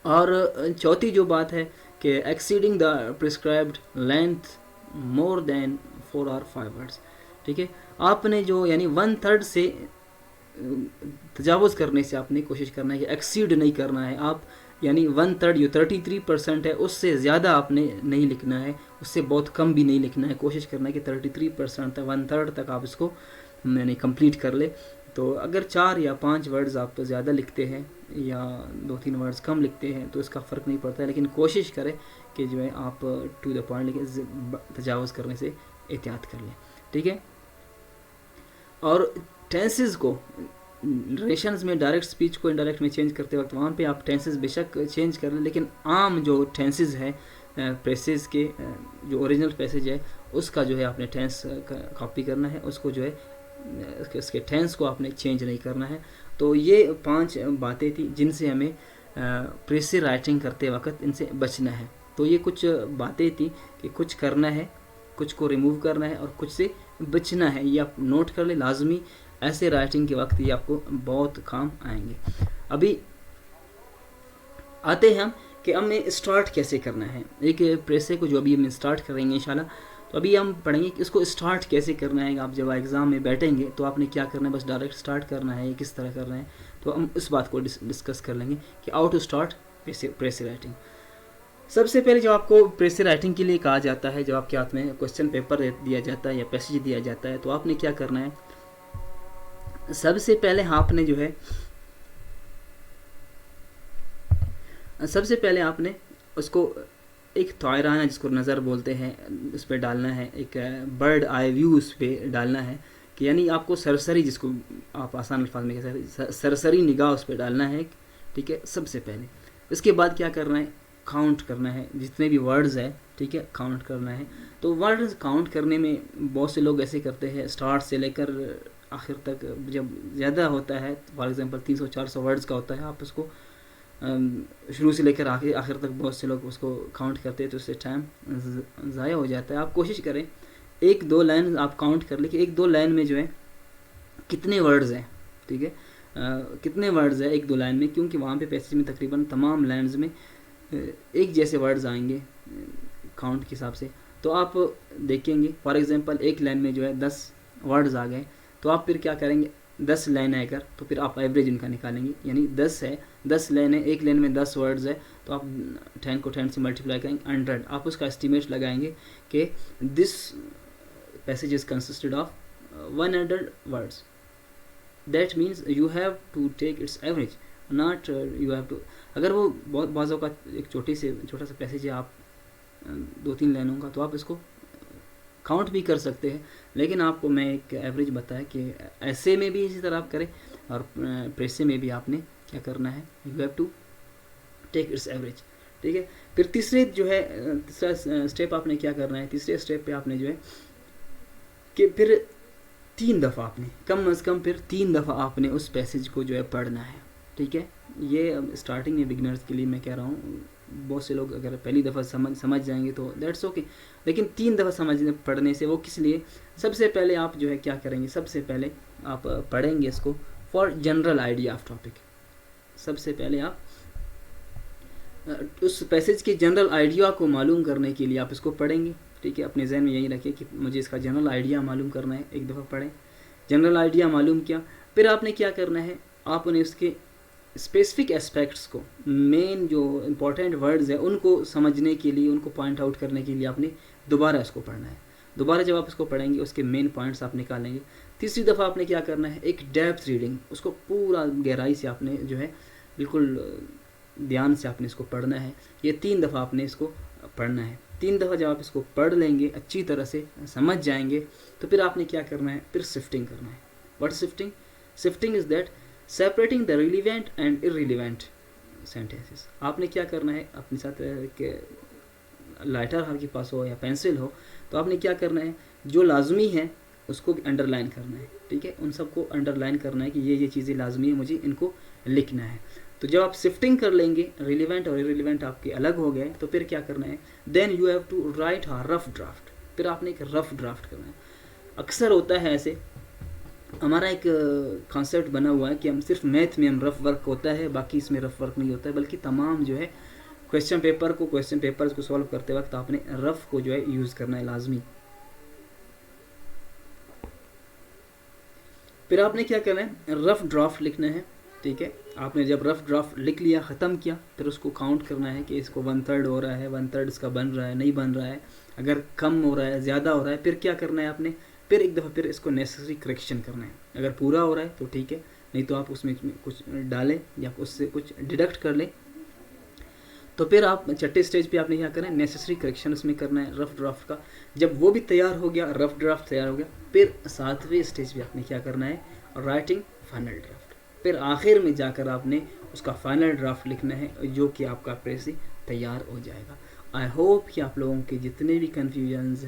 اور چوتھی جو بات ہے کہ exceeding the prescribed length more than 4 or 5 words. ٹھیک ہے، آپ نے جو یعنی 1/3 سے تجاوز کرنے سے آپ نے کوشش کرنا ہے کہ ایکسیڈ نہیں کرنا ہے. آپ یعنی 1/3 جو 33% ہے اس سے زیادہ آپ نے نہیں لکھنا ہے، اس سے بہت کم بھی نہیں لکھنا ہے. کوشش کرنا ہے کہ 33% تک، 1/3 تک آپ اس کو یعنی کمپلیٹ کر لے. تو اگر 4 یا 5 ورڈز آپ زیادہ لکھتے ہیں یا 2-3 ورڈز کم لکھتے ہیں تو اس کا فرق نہیں پڑتا ہے، لیکن کوشش کریں کہ جو ہے آپ ٹو دا پوائنٹ لکھیں، تجاوز کرنے سے احتیاط کر لیں. ٹھیک ہے. اور ٹینسز کو نریشنز میں ڈائریکٹ سپیچ کو انڈائریکٹ میں چینج کرتے وقت وہاں پہ آپ ٹینسز بے شک چینج کر لیں، لیکن عام جو ٹینسز ہے پریسز کے، جو اوریجنل پیسج ہے اس کا جو ہے آپ نے ٹینس کاپی کرنا ہے، اس کو جو ہے اس کے ٹینس کو آپ نے چینج نہیں کرنا ہے. تو یہ 5 باتیں تھیں جن سے ہمیں پریسی رائٹنگ کرتے وقت ان سے بچنا ہے. تو یہ کچھ باتیں تھیں کہ کچھ کرنا ہے، کچھ کو ریموو کرنا ہے اور کچھ سے بچنا ہے. یہ آپ نوٹ کر لیں لازمی، ایسے رائٹنگ کے وقت یہ آپ کو بہت کام آئیں گے. ابھی آتے ہیں ہم کہ ہمیں اسٹارٹ کیسے کرنا ہے ایک پریسے کو، جو ابھی ہم اسٹارٹ کریں گے انشاءاللہ. تو ابھی ہم پڑھیں گے کہ اس کو اسٹارٹ کیسے کرنا ہے. آپ جب ایگزام میں بیٹھیں گے تو آپ نے کیا کرنا ہے، بس ڈائریکٹ اسٹارٹ کرنا ہے، کس طرح کرنا ہے. تو ہم اس بات کو ڈسکس کر لیں گے کہ how to start precis writing. سب سے پہلے جو آپ کو پریسی رائٹنگ کے لیے کہا جاتا ہے، جب آپ کے ہاتھ میں کوسچن پیپر دیا جاتا ہے یا پیسج دیا جاتا ہے، تو آپ نے کیا کرنا ہے، سب سے پہلے آپ نے اس کو ایک طائرانہ، جس کو نظر بولتے ہیں، اس پہ ڈالنا ہے. ایک برڈ آئی ویو اس پہ ڈالنا ہے، کہ یعنی آپ کو سرسری، جس کو آپ آسان الفاظ میں کہہ سکتے ہیں، سرسری نگاہ اس پہ ڈالنا ہے. ٹھیک ہے، سب سے پہلے. اس کے بعد کیا کرنا ہے، کاؤنٹ کرنا ہے جتنے بھی ورڈز ہیں. ٹھیک ہے، کاؤنٹ کرنا ہے. تو ورڈز کاؤنٹ کرنے میں بہت سے لوگ ایسے کرتے ہیں، اسٹارٹ سے لے کر آخر تک جب زیادہ ہوتا ہے، فار ایگزامپل 300-400 ورڈز کا ہوتا ہے، آپ اس کو شروع سے لے کر آخر تک بہت سے لوگ اس کو کاؤنٹ کرتے ہیں، تو اس سے ٹائم ضائع ہو جاتا ہے. آپ کوشش کریں 1-2 لائن آپ کاؤنٹ کر لیں کہ 1-2 لائن میں جو ہے کتنے ورڈز ہیں. ٹھیک ہے، کتنے ورڈز ہیں 1-2 لائن میں، کیونکہ وہاں پہ پیسج میں تقریباً تمام لائنز میں ایک جیسے ورڈز آئیں گے کاؤنٹ کے حساب سے. تو آپ دیکھیں گے فار ایگزامپل ایک لائن میں جو ہے 10 ورڈز آ گئے، تو آپ پھر کیا کریں گے، 10 لائن ہے اگر، تو پھر آپ ایوریج ان کا نکالیں گے. یعنی 10 ہے، 10 لائن ہے، ایک لائن میں 10 ورڈز ہے، تو آپ 10 کو 10 سے ملٹیپلائی کریں گے 100. آپ اس کا اسٹیمیٹ لگائیں گے کہ this passage is consisted of 100 words. That means you have to take its average, not you have to. اگر وہ بہت بعض اوقات ایک چھوٹا سا پیسج ہے، آپ 2-3 لائنوں کا، تو آپ اس کو کاؤنٹ بھی کر سکتے ہیں. لیکن آپ کو میں ایک ایوریج بتایا کہ ایسے میں بھی اسی طرح آپ کریں، اور پریسے میں بھی آپ نے کیا کرنا ہے، you have to take its average. ٹھیک ہے. پھر تیسرا اسٹیپ آپ نے کیا کرنا ہے، تیسرے اسٹیپ پہ آپ نے جو ہے کہ پھر 3 دفعہ آپ نے کم از کم پھر 3 دفعہ آپ نے اس پیسج کو جو ہے پڑھنا ہے. ٹھیک ہے. یہ اسٹارٹنگ میں بگنرز کے لیے میں کہہ رہا ہوں، بہت سے لوگ اگر پہلی دفعہ سمجھ جائیں گے تو دیٹس اوکے، لیکن 3 دفعہ سمجھنے پڑھنے سے وہ کس لیے، سب سے پہلے آپ جو ہے کیا کریں گے، سب سے پہلے آپ پڑھیں گے اس کو for general idea of topic. سب سے پہلے آپ اس پیسج کے جنرل آئیڈیا کو معلوم کرنے کے لیے آپ اس کو پڑھیں گے. ٹھیک ہے، اپنے ذہن میں یہی رکھیں کہ مجھے اس کا جنرل آئیڈیا معلوم کرنا ہے. ایک دفعہ پڑھیں، جنرل آئیڈیا معلوم کیا، پھر آپ نے کیا کرنا ہے، آپ نے اس کے اسپیسیفک اسپیکٹس کو، مین جو امپورٹنٹ ورڈز ہیں ان کو سمجھنے کے لیے، ان کو پوائنٹ آؤٹ کرنے کے لیے آپ نے دوبارہ اس کو پڑھنا ہے. دوبارہ جب آپ اس کو پڑھیں گے اس کے مین پوائنٹس آپ نکالیں گے. تیسری دفعہ آپ نے کیا کرنا ہے، ایک ڈیپتھ ریڈنگ، اس کو پورا گہرائی سے آپ نے جو ہے بالکل دھیان سے آپ نے اس کو پڑھنا ہے. یہ 3 دفعہ آپ نے اس کو پڑھنا ہے. 3 دفعہ جب آپ اس کو پڑھ لیں گے، اچھی طرح سے سمجھ جائیں گے، تو پھر آپ نے کیا کرنا ہے، پھر سفٹنگ کرنا ہے. What sifting? Sifting is that separating the relevant and irrelevant sentences. آپ نے کیا کرنا ہے، اپنے ساتھ کہ لائٹر ہر کے پاس ہو یا پینسل ہو، تو آپ نے کیا کرنا ہے، جو لازمی ہے اس کو انڈر لائن کرنا ہے. ٹھیک ہے، ان سب کو انڈر لائن کرنا ہے کہ یہ چیزیں لازمی ہیں، مجھے ان کو لکھنا ہے. تو جب آپ سفٹنگ کر لیں گے، ریلیونٹ اور irrelevant آپ کے الگ ہو گئے، تو پھر کیا کرنا ہے، then you have to write a rough draft. پھر آپ نے ایک رف ڈرافٹ کرنا ہے. اکثر ہوتا ہے ایسے، ہمارا ایک کانسیپٹ بنا ہوا ہے کہ ہم صرف میتھ میں ہم رف ورک ہوتا ہے، باقی اس میں رف ورک نہیں ہوتا ہے، بلکہ تمام جو ہے کویشچن پیپرز کو سولو کرتے وقت آپ نے رف کو جو ہے یوز کرنا ہے لازمی. پھر آپ نے کیا کرنا ہے، رف ڈرافٹ لکھنا ہے. ٹھیک ہے، آپ نے جب رف ڈرافٹ لکھ لیا، ختم کیا، پھر اس کو کاؤنٹ کرنا ہے کہ اس کو 1/3 ہو رہا ہے، 1/3 اس کا بن رہا ہے، نہیں بن رہا ہے، اگر کم ہو رہا ہے، زیادہ ہو رہا ہے، پھر کیا کرنا ہے آپ نے، پھر ایک دفعہ پھر اس کو نیسسری کریکشن کرنا ہے. اگر پورا ہو رہا ہے تو ٹھیک ہے، نہیں تو آپ اس میں کچھ ڈالیں یا اس سے کچھ ڈیڈکٹ کر لیں. تو پھر آپ چھٹے اسٹیج پہ آپ نے کیا کرنا ہے، نیسسری کریکشن اس میں کرنا ہے رف ڈرافٹ کا. جب وہ بھی تیار ہو گیا، رف ڈرافٹ تیار ہو گیا، پھر 7ویں اسٹیج پہ آپ نے کیا کرنا ہے، رائٹنگ فائنل ڈرافٹ. پھر آخر میں جا کر آپ نے اس کا فائنل ڈرافٹ لکھنا ہے، جو کہ آپ کا پریسی تیار ہو جائے گا. آئی ہوپ کہ آپ لوگوں کے جتنے بھی کنفیوژنز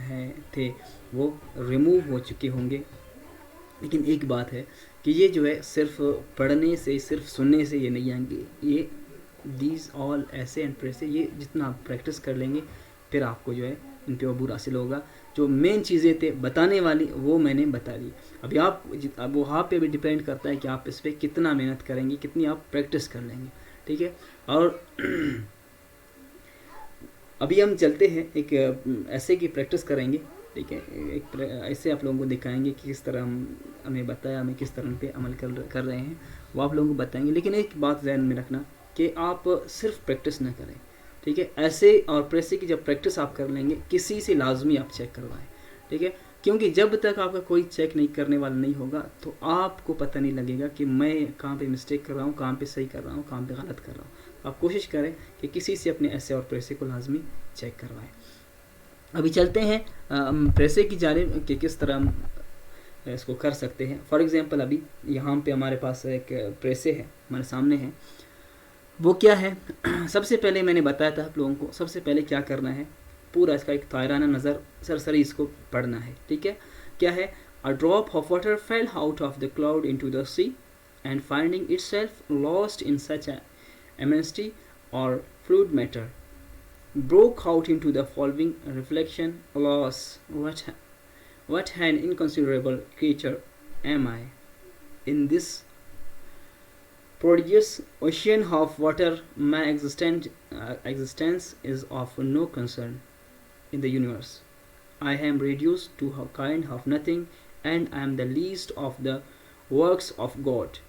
تھے وہ ریموو ہو چکے ہوں گے. لیکن ایک بات ہے کہ یہ جو ہے صرف پڑھنے سے، صرف سننے سے یہ نہیں آئیں گے. یہ دیز آل ایسے اینڈ پریسے، یہ جتنا آپ پریکٹس کر لیں گے پھر آپ کو جو ہے ان پہ عبور حاصل ہوگا. جو مین چیزیں تھے بتانے والی وہ میں نے بتا دی. ابھی اب وہاں پہ بھی ڈپینڈ کرتا ہے کہ آپ اس پہ کتنا محنت کریں گے، کتنی آپ پریکٹس کر لیں گے. ٹھیک ہے، اور ابھی ہم چلتے ہیں ایک ایسے کی پریکٹس کریں گے. ٹھیک ہے، ایک ایسے آپ لوگوں کو دکھائیں گے کہ کس طرح ہمیں بتایا، ہمیں کس طرح ان پہ عمل کر رہے ہیں، وہ آپ لوگوں کو بتائیں گے. لیکن ایک بات ذہن میں رکھنا کہ آپ صرف پریکٹس نہ کریں. ٹھیک ہے، ایسے اور پریسے کی جب پریکٹس آپ کر لیں گے، کسی سے لازمی آپ چیک کروائیں. ٹھیک ہے، کیونکہ جب تک آپ کا کوئی چیک نہیں کرنے والا نہیں ہوگا تو آپ کو پتہ نہیں لگے گا کہ میں کہاں پہ مسٹیک کر رہا ہوں، کہاں پہ صحیح کر رہا ہوں، کہاں پہ غلط کر رہا ہوں. آپ کوشش کریں کہ کسی سے اپنے ایسے اور پریسے کو لازمی چیک کروائیں. ابھی چلتے ہیں پریسے کی جانب کہ کس طرح ہم اس کو کر سکتے ہیں. فار ایگزامپل ابھی یہاں پہ ہمارے پاس ایک پریسے ہے، ہمارے سامنے ہے. وہ کیا ہے، سب سے پہلے میں نے بتایا تھا آپ لوگوں کو، سب سے پہلے کیا کرنا ہے، پورا اس کا ایک طائرانہ نظر سرسری اس کو پڑھنا ہے. ٹھیک ہے، کیا ہے، A drop of water fell out of the cloud into the sea, and finding itself lost in such a immensity or fluid matter, broke out into the following reflection: Alas, what an inconsiderable creature am I! In this prodigious ocean of water, my existence is of no concern in the universe. I am reduced to a kind of nothing, and I am the least of the works of God.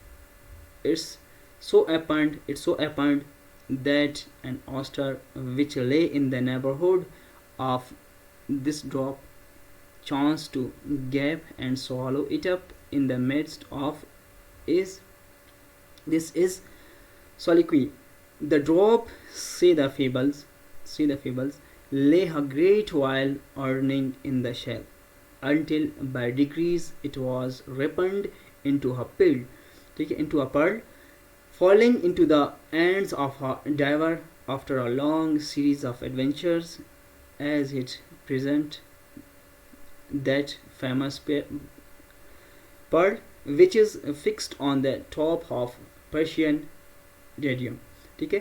It's so apparent that an oyster which lay in the neighborhood of this drop chanced to gape and swallow it up in the midst of this is soliloquy. The drop, say the fables, lay a great while earning in the shell, until by degrees it was ripened into a pearl, falling into the hands of a diver after a long series of adventures, as it present that famous pearl which is fixed on the top of Persian radium. ٹھیک ہے،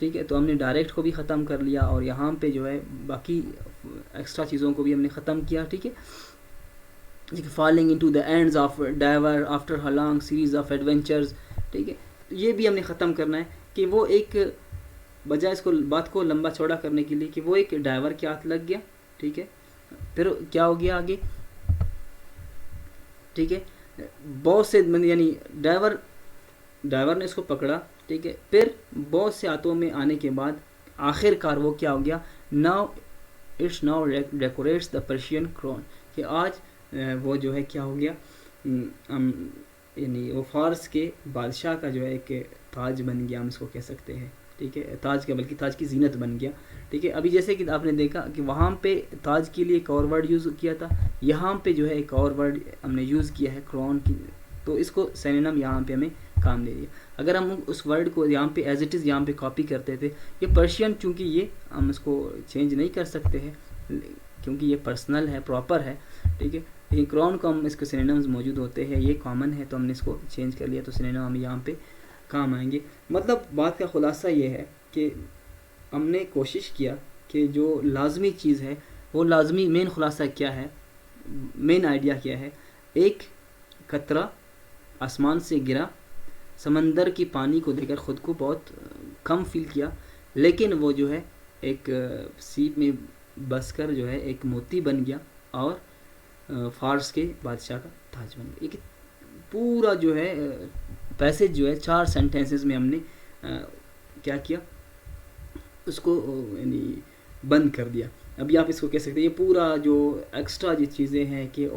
ٹھیک ہے. تو ہم نے ڈائریکٹ کو بھی ختم کر لیا اور یہاں پہ جو ہے باقی ایکسٹرا چیزوں کو بھی ہم نے ختم کیا. ٹھیک ہے. Falling into the ends of diver after a long series of adventures. ٹھیک ہے. یہ بھی ہم نے ختم کرنا ہے کہ وہ ایک بجائے اس کو بات کو لمبا چوڑا کرنے کے لیے کہ وہ ایک ڈائیور کے ہاتھ لگ گیا. ٹھیک ہے. پھر کیا ہو گیا آگے. ٹھیک ہے. بہت سے یعنی ڈائیور نے اس کو پکڑا. ٹھیک ہے. پھر بہت سے ہاتھوں میں آنے کے بعد آخر کار وہ کیا ہو گیا. Now it's now decorates the Persian crown. کہ آج وہ جو ہے کیا ہو گیا, یعنی وہ فارس کے بادشاہ کا جو ہے ایک تاج بن گیا, ہم اس کو کہہ سکتے ہیں. ٹھیک ہے. تاج کا بلکہ تاج کی زینت بن گیا. ٹھیک ہے. ابھی جیسے کہ آپ نے دیکھا کہ وہاں پہ تاج کے لیے ایک اور ورڈ یوز کیا تھا, یہاں پہ جو ہے ایک اور ورڈ ہم نے یوز کیا ہے کرون کی, تو اس کو سینونیم یہاں پہ ہمیں کام دے دیا. اگر ہم اس ورڈ کو یہاں پہ ایز اٹ از یہاں پہ کاپی کرتے تھے, یہ پرشین چونکہ یہ ہم اس کو چینج نہیں کر سکتے ہیں کیونکہ یہ پرسنل ہے, پراپر ہے. ٹھیک ہے. لیکن کرون کو ہم اس کے سینونیمز موجود ہوتے ہیں, یہ کامن ہے, تو ہم نے اس کو چینج کر لیا, تو سینونیم ہم یہاں پہ کام آئیں گے. مطلب بات کا خلاصہ یہ ہے کہ ہم نے کوشش کیا کہ جو لازمی چیز ہے وہ لازمی مین خلاصہ کیا ہے, مین آئیڈیا کیا ہے. ایک قطرہ آسمان سے گرا, سمندر کی پانی کو دے کر خود کو بہت کم فیل کیا, لیکن وہ جو ہے ایک سیپ میں بس کر جو ہے ایک موتی بن گیا اور فارس کے بادشاہ کا تاج بن گیا. یہ پورا جو ہے پیسج جو ہے 4 سینٹینسز میں ہم نے کیا کیا, اس کو یعنی بند کر دیا. ابھی آپ اس کو کہہ سکتے ہیں یہ پورا جو ایکسٹرا جو چیزیں ہیں کہ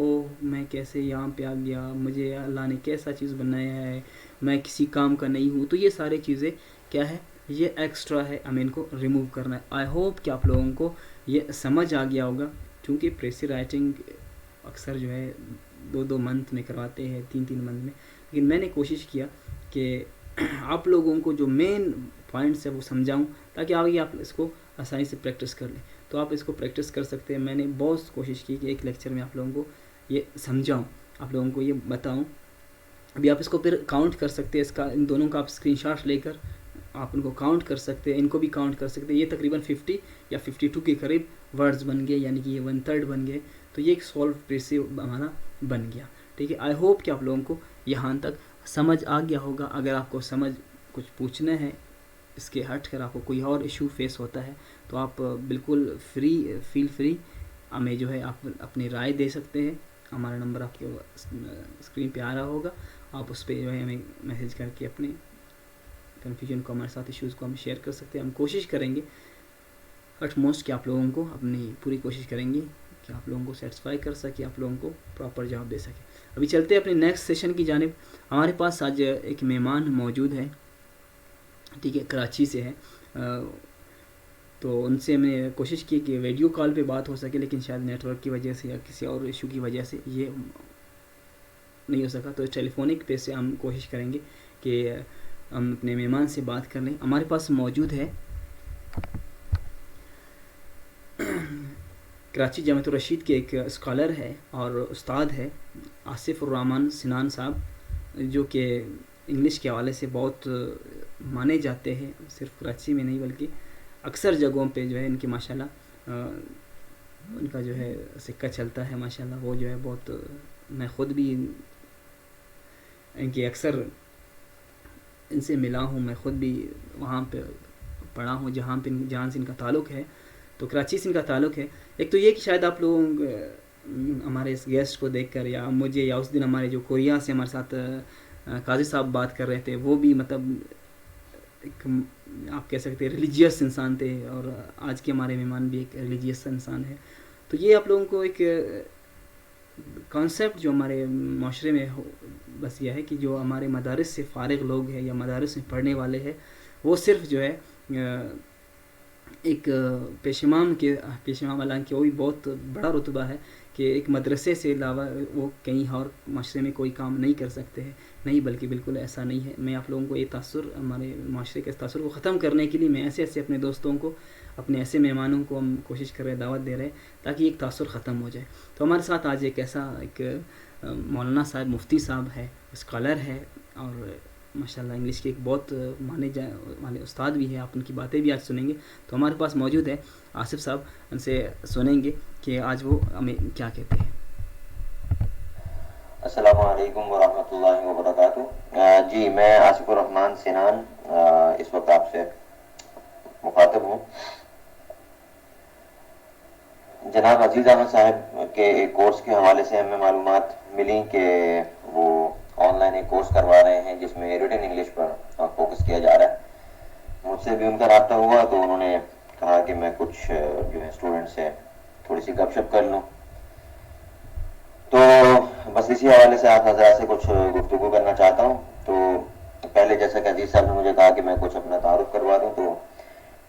میں کیسے یہاں پہ آ گیا, مجھے اللہ نے کیسا چیز بنایا ہے, میں کسی کام کا نہیں ہوں, تو یہ سارے چیزیں کیا ہے, یہ ایکسٹرا ہے, ہمیں ان کو ریموو کرنا ہے. آئی ہوپ کہ آپ لوگوں کو یہ سمجھ آ گیا ہوگا, کیونکہ پریسی رائٹنگ اکثر جو ہے 2 منتھ میں کرواتے ہیں, 3 منتھ میں, لیکن میں نے کوشش کیا کہ آپ لوگوں کو جو مین پوائنٹس ہے وہ سمجھاؤں تاکہ آگے آپ اس کو آسانی سے پریکٹس کر لیں. تو آپ اس کو پریکٹس کر سکتے ہیں. میں نے بہت کوشش کی کہ ایک لیکچر میں آپ لوگوں کو یہ سمجھاؤں, آپ لوگوں کو یہ بتاؤں. ابھی آپ اس کو پھر کاؤنٹ کر سکتے ہیں, اس کا ان دونوں کا آپ اسکرین شاٹ لے کر آپ ان کو کاؤنٹ کر سکتے ہیں, ان کو بھی کاؤنٹ کر سکتے ہیں. یہ تقریباً 50 یا 52 کے قریب ورڈز بن گئے, یعنی کہ یہ 1/3 بن گئے. تو یہ ایک سولو پریسیو ہمارا بن گیا. ٹھیک ہے. آئی ہوپ کہ آپ لوگوں کو یہاں تک سمجھ آ گیا ہوگا. اگر آپ کو سمجھ کچھ پوچھنا ہے, اس کے ہٹ کر آپ کو کوئی اور ایشو فیس ہوتا ہے, تو آپ بالکل فیل فری ہمیں جو ہے آپ اپنی رائے دے سکتے ہیں. ہمارا نمبر آپ کے اسکرین پہ آ رہا ہوگا, آپ اس پہ جو ہے ہمیں میسیج کر کے اپنے کنفیوژن کو ہمارے ساتھ ایشوز کو ہم شیئر کر سکتے ہیں. ہم کوشش کریں گے اٹ موسٹ کہ آپ لوگوں کو اپنی پوری کوشش کریں گے کہ آپ لوگوں کو سیٹسفائی کر سکے, آپ لوگوں کو پراپر جواب دے سکے. ابھی چلتے ہیں اپنے نیکسٹ سیشن کی جانب. ہمارے پاس آج ایک مہمان موجود ہے, ٹھیک ہے, کراچی سے ہے. تو ان سے میں کوشش کی کہ ویڈیو کال پہ بات ہو سکے, لیکن شاید نیٹ ورک کی وجہ سے یا کسی اور ایشو کی وجہ سے یہ نہیں ہو سکا. تو ٹیلی فونک پہ سے ہم کوشش کریں گے کہ ہم اپنے مہمان سے بات کر لیں. ہمارے پاس موجود ہے کراچی جامعۃ الرشید کے ایک اسکالر ہے اور استاد ہے, آصف الرحمن سنان صاحب, جو کہ انگلش کے حوالے سے بہت مانے جاتے ہیں, صرف کراچی میں نہیں بلکہ اکثر جگہوں پہ جو ہے ان کی ماشاءاللہ ان کا جو ہے سکہ چلتا ہے ماشاءاللہ. وہ جو ہے بہت, میں خود بھی ان کی اکثر ان سے ملا ہوں, میں خود بھی وہاں پہ پڑھا ہوں جہاں سے ان کا تعلق ہے. تو کراچی سے ان کا تعلق ہے. ایک تو یہ کہ شاید آپ لوگ ہمارے اس گیسٹ کو دیکھ کر یا مجھے یا اس دن ہمارے جو کوریا سے ہمارے ساتھ قاضی صاحب بات کر رہے تھے, وہ بھی مطلب ایک آپ کہہ سکتے ہیں ریلیجیس انسان تھے, اور آج کے ہمارے مہمان بھی ایک ریلیجیس انسان ہے. تو یہ آپ لوگوں کو ایک کانسیپٹ جو ہمارے معاشرے میں بس یہ ہے کہ جو ہمارے مدارس سے فارغ لوگ ہیں یا مدارس میں پڑھنے والے ہیں, وہ صرف جو ہے ایک پیشمام حالانکہ وہ بھی بہت بڑا رتبہ ہے کہ ایک مدرسے سے علاوہ وہ کہیں اور معاشرے میں کوئی کام نہیں کر سکتے ہیں. نہیں, بلکہ بالکل ایسا نہیں ہے. میں آپ لوگوں کو یہ تاثر, ہمارے معاشرے کے اس تاثر کو ختم کرنے کے لیے میں ایسے اپنے دوستوں کو, اپنے ایسے مہمانوں کو ہم کوشش کر رہے ہیں, دعوت دے رہے ہیں تاکہ ایک تاثر ختم ہو جائے. تو ہمارے ساتھ آج ایک ایسا ایک مولانا صاحب, مفتی صاحب ہے, اسکالر ہے, اور ماشاء اللہ انگلش کے ایک بہت مانے استاد بھی ہیں. آپ ان کی باتیں بھی آج سنیں گے. تو ہمارے پاس موجود ہے آصف صاحب, ان سے سنیں گے کہ آج وہ ہمیں کیا کہتے ہیں. السلام علیکم ورحمۃ اللہ وبرکاتہ. جی میں آصف الرحمان سنان اس وقت آپ سے مخاطب ہوں. جناب عزیز احمد صاحب کے ایک کورس کے حوالے سے ہمیں معلومات ملی کہ وہ آن لائن ایک کورس کروا رہے ہیں جس میں ریٹن انگلش پر فوکس کیا جا رہا ہے. مجھ سے بھی ان کا رابطہ ہوا تو انہوں نے کہا کہ میں کچھ جو ہے اسٹوڈنٹ سے تھوڑی سی گپ شپ کر لوں. تو بس اسی حوالے سے آپ حضرات سے کچھ گفتگو کرنا چاہتا ہوں. تو پہلے جیسا کہ عزیز صاحب نے مجھے کہا کہ میں کچھ اپنا تعارف کروا دوں, تو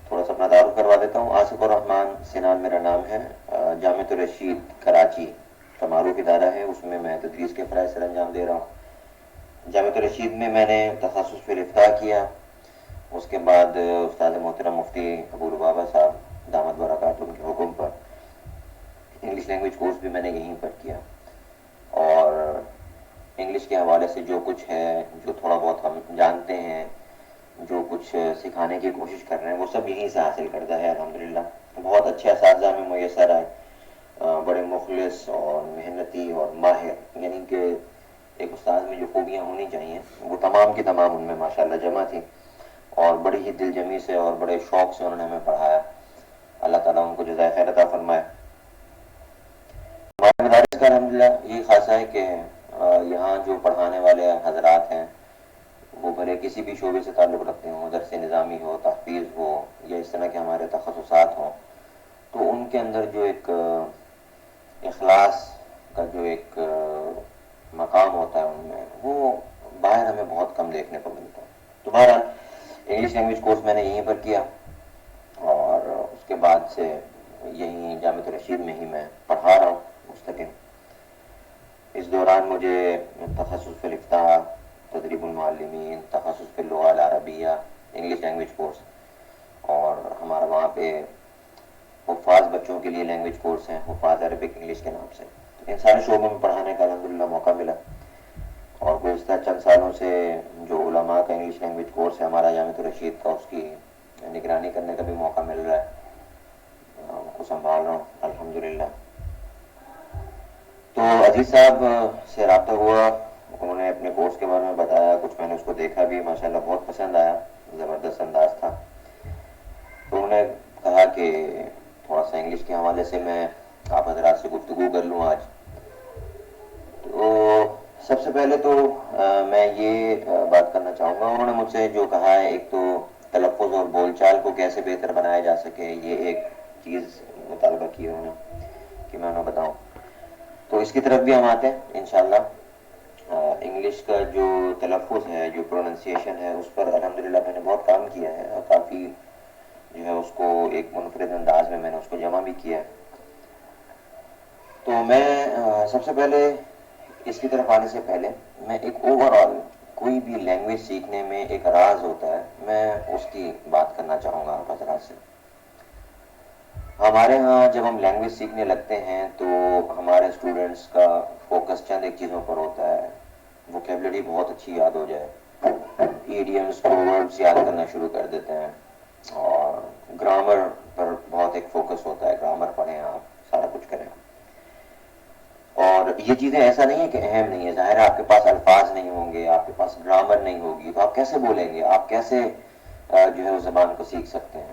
تھوڑا سا اپنا تعارف کروا دیتا ہوں. آصف الرحمان سنان میرا نام ہے. جامعۃ الرشید کراچی کا معروف ادارہ ہے, اس میں میں تدریس کے فرائض سر انجام دے رہا ہوں. جامعۃ الرشید میں میں نے تخصص فی الافتا کیا. اس کے بعد استاد محترم مفتی ابو لبابہ صاحب دامت برکاتہ ان کے حکم پر انگلش لینگویج کورس بھی میں نے یہیں پر کیا. اور انگلش کے حوالے سے جو کچھ ہے, جو تھوڑا بہت ہم جانتے ہیں, جو کچھ سکھانے کی کوشش کر رہے ہیں, وہ سب یہیں سے حاصل کرتا ہے الحمدللہ. بہت اچھے اساتذہ میں میسر آئے, بڑے مخلص اور محنتی اور ماہر, یعنی کہ ایک استاد میں جو خوبیاں ہونی چاہیے وہ تمام کی تمام ان میں ماشاءاللہ جمع تھی. اور بڑی ہی دل جمی سے اور بڑے شوق سے انہوں نے ہمیں پڑھایا. اللہ تعالیٰ ان کو جزائے خیر عطا فرمائے. ہمارے مدارس کا الحمدللہ یہی خاصہ ہے کہ یہاں جو پڑھانے والے حضرات ہیں وہ بھلے کسی بھی شعبے سے تعلق رکھتے ہوں, درس نظامی ہو, تحفیظ ہو, یا اس طرح کے ہمارے تخصصات ہوں, تو ان کے اندر جو ایک اخلاص کا جو ایک مقام ہوتا ہے ان میں, وہ باہر ہمیں بہت کم دیکھنے کو ملتا ہے. تو بہرحال انگلش لینگویج کورس میں نے یہیں پر کیا, اور اس کے بعد سے یہیں جامعۃ الرشید میں ہی میں پڑھا رہا ہوں مستقل. اس دوران مجھے تخصص فی الافتا, تدریب المعلمین, تخصص فی اللغہ العربیہ, انگلش لینگویج کورس, اور ہمارا وہاں پہ حفاظ بچوں کے لیے لینگویج کورس ہیں, حفاظ عربک انگلش کے نام سے. ان سارے شعبوں میں پڑھانے کا الحمدللہ موقع ملا. اور گزشتہ چند سالوں سے جو علماء کا انگلش لینگویج کورس ہے ہمارا جامعۃ الرشید کا, اس کی نگرانی کرنے کا بھی موقع مل رہا ہے, ان کو سنبھال رہا ہوں الحمدللہ. تو عزیز صاحب سے رابطہ ہوا, انہوں نے اپنے کورس کے بارے میں بتایا, کچھ میں نے اس کو دیکھا بھی, ماشاءاللہ بہت پسند آیا, زبردست انداز تھا. تو انہوں نے کہا کہ تھوڑا سا انگلش کے حوالے سے میں آپ حضرات سے گفتگو کر لوں آج. تو سب سے پہلے تو میں یہ بات کرنا چاہوں گا, انہوں نے مجھ سے جو کہا ہے, ایک تو تلفظ اور بول چال کو کیسے بہتر بنایا جا سکے, یہ ایک چیز مطالبہ کی انہوں نے کہ میں انہیں بتاؤں. تو اس کی طرف بھی ہم آتے ہیں انشاءاللہ. انگلش کا جو تلفظ ہے, جو پروننسیشن ہے, اس پر الحمدللہ میں نے بہت کام کیا ہے, اور کافی جو ہے اس کو ایک منفرد انداز میں نے اس کو جمع بھی کیا ہے. تو میں سب سے پہلے اس کی طرف آنے سے پہلے میں ایک اوور آل کوئی بھی لینگویج سیکھنے میں ایک راز ہوتا ہے, میں اس کی بات کرنا چاہوں گا آپ حضرات سے. ہمارے ہاں جب ہم لینگویج سیکھنے لگتے ہیں تو ہمارے اسٹوڈنٹس کا فوکس چند ایک چیزوں پر ہوتا ہے. ووکیبلری بہت اچھی یاد ہو جائے, ایڈیمس پرووربس یاد کرنا شروع کر دیتے ہیں, اور گرامر پر بہت ایک فوکس ہوتا ہے, گرامر پڑھیں آپ, سارا کچھ کریں. اور یہ چیزیں ایسا نہیں ہے کہ اہم نہیں ہے, ظاہر ہے آپ کے پاس الفاظ نہیں ہوں گے, آپ کے پاس گرامر نہیں ہوگی, تو آپ کیسے بولیں گے, آپ کیسے جو ہے اس زبان کو سیکھ سکتے ہیں.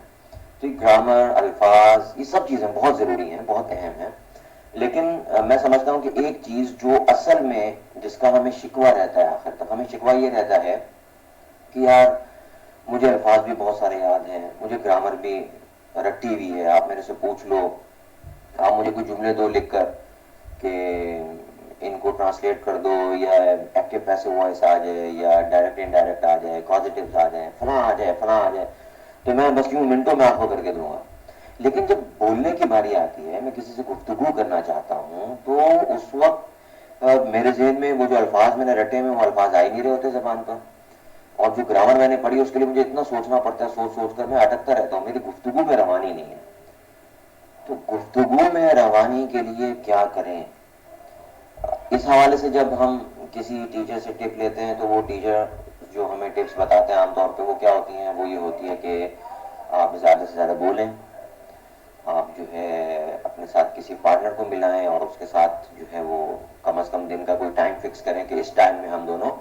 تو یہ گرامر, الفاظ, یہ سب چیزیں بہت ضروری ہیں, بہت اہم ہیں. لیکن میں سمجھتا ہوں کہ ایک چیز جو اصل میں جس کا ہمیں شکوہ رہتا ہے, آخر تک ہمیں شکوہ یہ رہتا ہے کہ یار مجھے الفاظ بھی بہت سارے یاد ہیں, مجھے گرامر بھی رٹی ہوئی ہے, آپ میرے سے پوچھ لو, آپ مجھے کوئی جملے دو لکھ کر کہ ان کو ٹرانسلیٹ کر دو, یا ایکٹیو پیسو وائس آ جائے, یا ڈائریکٹ انڈائریکٹ آ جائے, کازیٹیوز آ جائیں, فلاں آ جائے, فلاں آ جائے, تو میں بس یوں منٹوں میں آپ کو کر کے دوں گا. لیکن جب بولنے کی باری آتی ہے, میں کسی سے گفتگو کرنا چاہتا ہوں, تو اس وقت میرے ذہن میں وہ جو الفاظ میں نے رٹے ہوئے, وہ الفاظ آ ہی نہیں رہے ہوتے زبان پر, اور جو گرامر میں نے پڑھی اس کے لیے مجھے اتنا سوچنا پڑتا ہے, سوچ سوچ کر میں اٹکتا رہتا ہوں, میری گفتگو میں روانی نہیں ہے. تو گفتگو میں روانی کے لیے کیا کریں, اس حوالے سے جب ہم کسی ٹیچر سے ٹپ لیتے ہیں تو وہ ٹیچر جو ہمیں ٹپس بتاتے ہیں عام طور پہ وہ کیا ہوتی ہیں؟ وہ یہ ہوتی ہے کہ آپ زیادہ سے زیادہ بولیں، آپ جو ہے اپنے ساتھ کسی پارٹنر کو ملائیں اور اس کے ساتھ جو ہے وہ کم از کم دن کا کوئی ٹائم فکس کریں کہ اس ٹائم میں ہم دونوں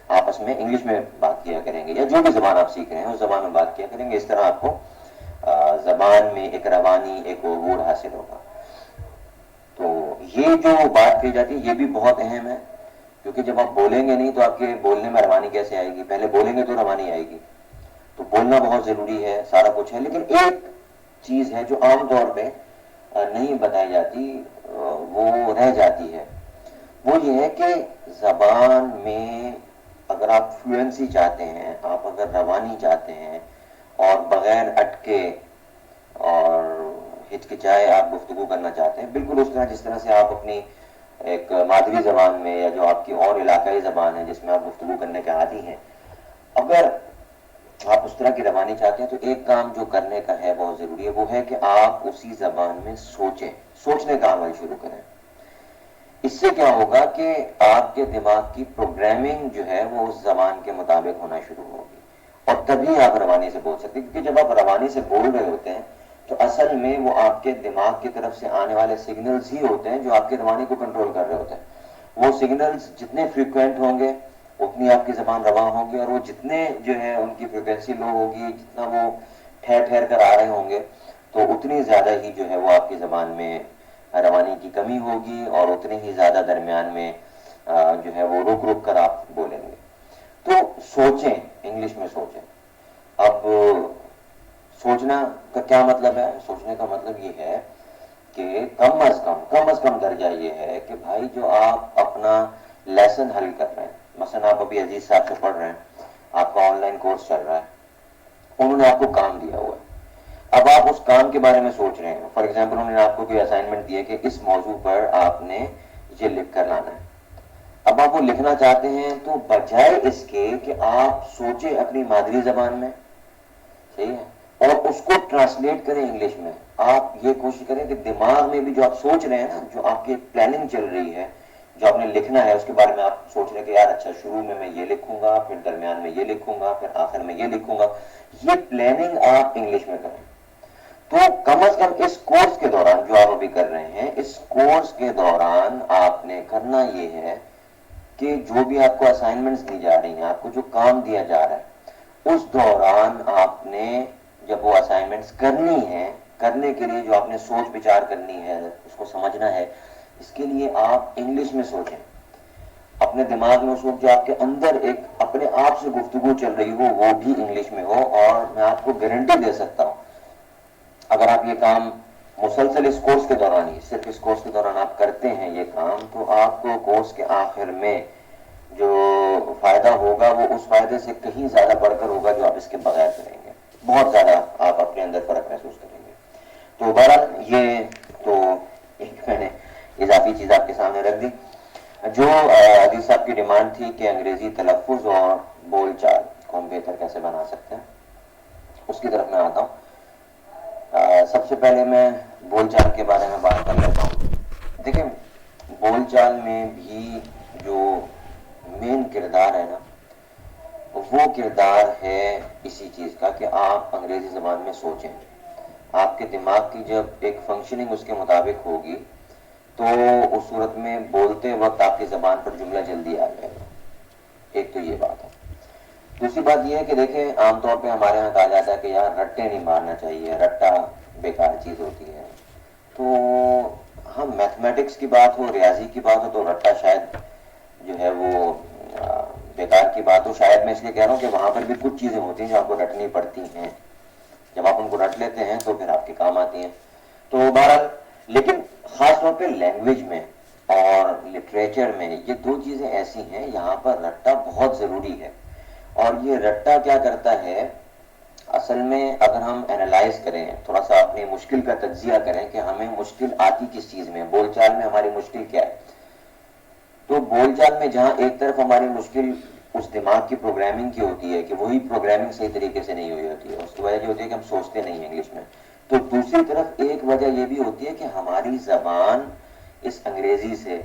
آپس میں انگلش میں بات کیا کریں گے، یا جو بھی زبان آپ سیکھ رہے ہیں اس زبان میں بات کیا کریں گے. اس طرح آپ کو زبان میں ایک روانی، ایک عبور حاصل ہوگا. تو یہ جو بات کی جاتی ہے یہ بھی بہت اہم ہے، کیونکہ جب آپ بولیں گے نہیں تو آپ کے بولنے میں روانی کیسے آئے گی؟ پہلے بولیں گے تو روانی آئے گی. تو بولنا بہت ضروری ہے، سارا کچھ ہے. لیکن ایک چیز ہے جو عام طور پہ نہیں بتائی جاتی، وہ رہ جاتی ہے. وہ یہ ہے کہ زبان میں اگر آپ فلوئنسی چاہتے ہیں، آپ اگر روانی چاہتے ہیں اور بغیر اٹکے اور ہچکچائے آپ گفتگو کرنا چاہتے ہیں، بالکل اس طرح جس طرح سے آپ اپنی ایک مادری زبان میں یا جو آپ کی اور علاقائی زبان ہے جس میں آپ گفتگو کرنے کے عادی ہیں، اگر آپ اس طرح کی روانی چاہتے ہیں تو ایک کام جو کرنے کا ہے بہت ضروری ہے، وہ ہے کہ آپ اسی زبان میں سوچیں، سوچنے کا عمل شروع کریں. اس سے کیا ہوگا کہ آپ کے دماغ کی پروگرامنگ جو ہے وہ اس زبان کے مطابق ہونا شروع ہوگی، اور تبھی آپ روانی سے بول سکتے ہیں. کیونکہ جب آپ روانی سے بول رہے ہوتے ہیں تو اصل میں وہ آپ کے دماغ کی طرف سے آنے والے سگنلز ہی ہوتے ہیں جو آپ کی روانی کو کنٹرول کر رہے ہوتے ہیں. وہ سگنلز جتنے فریکوینٹ ہوں گے اتنی آپ کی زبان رواں ہوگی، اور وہ جتنے جو ہے ان کی فریکوینسی لو ہوگی، جتنا وہ ٹھہر ٹھہر کر آ رہے ہوں گے، تو اتنی زیادہ ہی جو ہے وہ آپ کی زبان میں روانی کی کمی ہوگی، اور اتنی ہی زیادہ درمیان میں جو ہے وہ رک رک کر آپ بولیں گے. تو سوچیں، انگلش میں سوچیں. اب سوچنا کا کیا مطلب ہے؟ سوچنے کا مطلب یہ ہے کہ کم از کم درجہ یہ ہے کہ بھائی جو آپ اپنا لیسن حل کر رہے ہیں، مثلا آپ ابھی عزیز صاحب سے پڑھ رہے ہیں، آپ کا آن لائن کورس چل رہا ہے، انہوں نے آپ کو کام دیا ہوا ہے. اب آپ اس کام کے بارے میں سوچ رہے ہیں. فار ایگزامپل انہوں نے آپ کو کوئی اسائنمنٹ دی ہے کہ اس موضوع پر آپ نے یہ لکھ کر لانا ہے. اب آپ وہ لکھنا چاہتے ہیں تو بجائے اس کے کہ آپ سوچیں اپنی مادری زبان میں، صحیح ہے، اور اس کو ٹرانسلیٹ کریں انگلش میں، آپ یہ کوشش کریں کہ دماغ میں بھی جو آپ سوچ رہے ہیں نا، جو آپ کی پلاننگ چل رہی ہے، جو آپ نے لکھنا ہے اس کے بارے میں آپ سوچ رہے ہیں کہ یار اچھا شروع میں یہ لکھوں گا، پھر درمیان میں یہ لکھوں گا، پھر آخر میں یہ لکھوں گا. یہ پلاننگ آپ انگلش میں کریں. تو کم از کم اس کورس کے دوران جو آپ ابھی کر رہے ہیں، اس کورس کے دوران آپ نے کرنا یہ ہے کہ جو بھی آپ کو اسائنمنٹس دی جا رہی ہیں، آپ کو جو کام دیا جا رہا ہے، اس دوران آپ نے جب وہ اسائنمنٹس کرنی ہے، کرنے کے لیے جو آپ نے سوچ بچار کرنی ہے، اس کو سمجھنا ہے، اس کے لیے آپ انگلش میں سوچیں. اپنے دماغ میں سوچ جو آپ کے اندر ایک اپنے آپ سے گفتگو چل رہی ہو وہ بھی انگلش میں ہو. اور میں آپ کو گارنٹی دے سکتا ہوں اگر آپ یہ کام مسلسل اس کورس کے دوران ہی، صرف اس کورس کے دوران آپ کرتے ہیں یہ کام، تو آپ کو کورس کے آخر میں جو فائدہ ہوگا وہ اس فائدے سے کہیں زیادہ بڑھ کر ہوگا جو آپ اس کے بغیر کریں گے. بہت زیادہ آپ اپنے اندر فرق محسوس کریں گے. تو بہرحال یہ تو ایک میں نے اضافی چیز آپ کے سامنے رکھ دی. جو عزیز صاحب کی ڈیمانڈ تھی کہ انگریزی تلفظ اور بول چال کو ہم بہتر کیسے بنا سکتے ہیں، اس کی طرف میں آتا ہوں. سب سے پہلے میں بول چال کے بارے میں بات کر لیتا ہوں. دیکھیں، بول چال میں بھی جو مین کردار ہے نا، وہ کردار ہے اسی چیز کا کہ آپ انگریزی زبان میں سوچیں. آپ کے دماغ کی جب ایک فنکشننگ اس کے مطابق ہوگی تو اس صورت میں بولتے وقت آپ کی زبان پر جملہ جلدی آ جائے گا. ایک تو یہ بات ہے. دوسری بات یہ ہے کہ دیکھیں، عام طور پہ ہمارے یہاں کہا جاتا ہے کہ یار رٹے نہیں مارنا چاہیے، رٹا بیکار چیز ہوتی ہے. تو ہم میتھمیٹکس کی بات ہو، ریاضی کی بات ہو، تو رٹا شاید جو ہے وہ بیکار کی بات ہو. شاید میں اس لیے کہہ رہا ہوں کہ وہاں پر بھی کچھ چیزیں ہوتی ہیں جو آپ کو رٹنی پڑتی ہیں. جب آپ ان کو رٹ لیتے ہیں تو پھر آپ کے کام آتی ہیں. تو بہرحال، لیکن خاص طور پہ لینگویج میں اور لٹریچر میں یہ دو چیزیں ایسی ہیں یہاں پر رٹا بہت ضروری ہے. اور یہ رٹا کیا کرتا ہے اصل میں، اگر ہم اینالائز کریں، تھوڑا سا اپنی مشکل کا تجزیہ کریں کہ ہمیں مشکل آتی کس چیز میں، بول چال میں ہماری مشکل کیا ہے، تو بول چال میں جہاں ایک طرف ہماری مشکل اس دماغ کی پروگرامنگ کی ہوتی ہے کہ وہی پروگرامنگ صحیح طریقے سے نہیں ہوئی ہوتی ہے، اس کی وجہ یہ ہوتی ہے کہ ہم سوچتے نہیں ہیں انگلش میں. تو دوسری طرف ایک وجہ یہ بھی ہوتی ہے کہ ہماری زبان اس انگریزی سے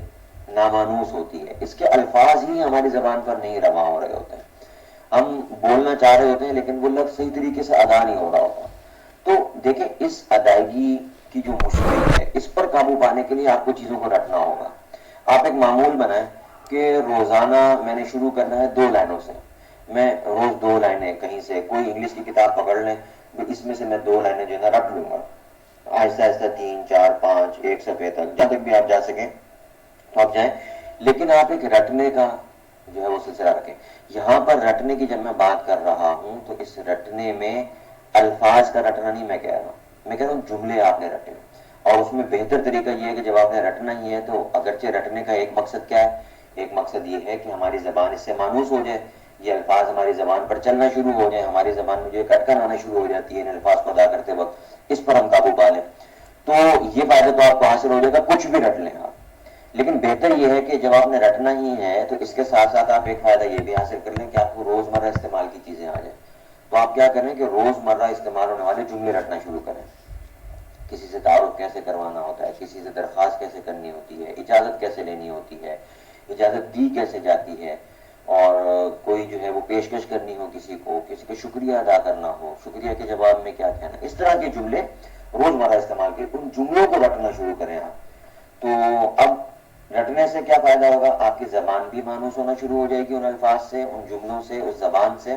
نامانوس ہوتی ہے، اس کے الفاظ ہی ہماری زبان پر نہیں رواں ہو رہے ہوتے ہیں. ہم بولنا چاہ رہے ہوتے ہیں لیکن وہ لفظ صحیح طریقے سے ادا نہیں ہو رہا ہوتا. تو دیکھیں اس ادائیگی کی جو مشکل ہے اس پر قابو پانے کے لیے آپ کو چیزوں کو رٹنا ہوگا. آپ ایک معمول بنائیں کہ روزانہ میں نے شروع کرنا ہے 2 لائنوں سے. میں روز 2 لائنیں کہیں سے کوئی انگلش کی کتاب پکڑ لیں تو اس میں سے میں 2 لائنیں جو ہے نا رٹ لوں گا. آہستہ آہستہ 3 4 5 ایک صفحے تک جہاں تک بھی آپ جا سکیں تو آپ جائیں. لیکن آپ ایک رٹنے کا جو ہے وہ سلسلہ رکھیں. یہاں پر رٹنے کی جب میں بات کر رہا ہوں تو اس رٹنے میں الفاظ کا رٹنا نہیں میں کہہ رہا ہوں, میں کہہ رہا ہوں جملے آپ نے رٹے. اور اس میں بہتر طریقہ یہ ہے کہ جب آپ نے رٹنا ہی ہے تو اگرچہ رٹنے کا ایک مقصد کیا ہے, ایک مقصد یہ ہے کہ ہماری زبان اس سے مانوس ہو جائے, یہ الفاظ ہماری زبان پر چلنا شروع ہو جائیں, ہماری زبان میں جو ایک اٹکن آنا شروع ہو جاتی ہے ان الفاظ کو ادا کرتے وقت, اس پر ہم قابو پا لیں. تو یہ فائدہ تو آپ کو حاصل ہو جائے گا, کچھ بھی رٹ لیں آپ. لیکن بہتر یہ ہے کہ جب آپ نے رٹنا ہی ہے تو اس کے ساتھ ساتھ آپ ایک فائدہ یہ بھی حاصل کر لیں کہ آپ کو روزمرہ استعمال کی چیزیں آ جائیں. تو آپ کیا کریں کہ روزمرہ استعمال ہونے والے جملے رٹنا شروع کریں. کسی سے تعارف کیسے کروانا ہوتا ہے, کسی سے درخواست کیسے کرنی ہوتی ہے, اجازت کیسے لینی ہوتی ہے, اجازت دی کیسے جاتی ہے, اور کوئی جو ہے وہ پیشکش کرنی ہو کسی کو, کسی کو شکریہ ادا کرنا ہو, شکریہ کے جواب میں کیا کہنا, اس طرح کے جملے روزمرہ استعمال کے ان جملوں کو رٹنا شروع کریں آپ. تو اب رٹنے سے کیا فائدہ ہوگا, آپ کی زبان بھی مانوس ہونا شروع ہو جائے گی ان الفاظ سے, ان جملوں سے, اس زبان سے,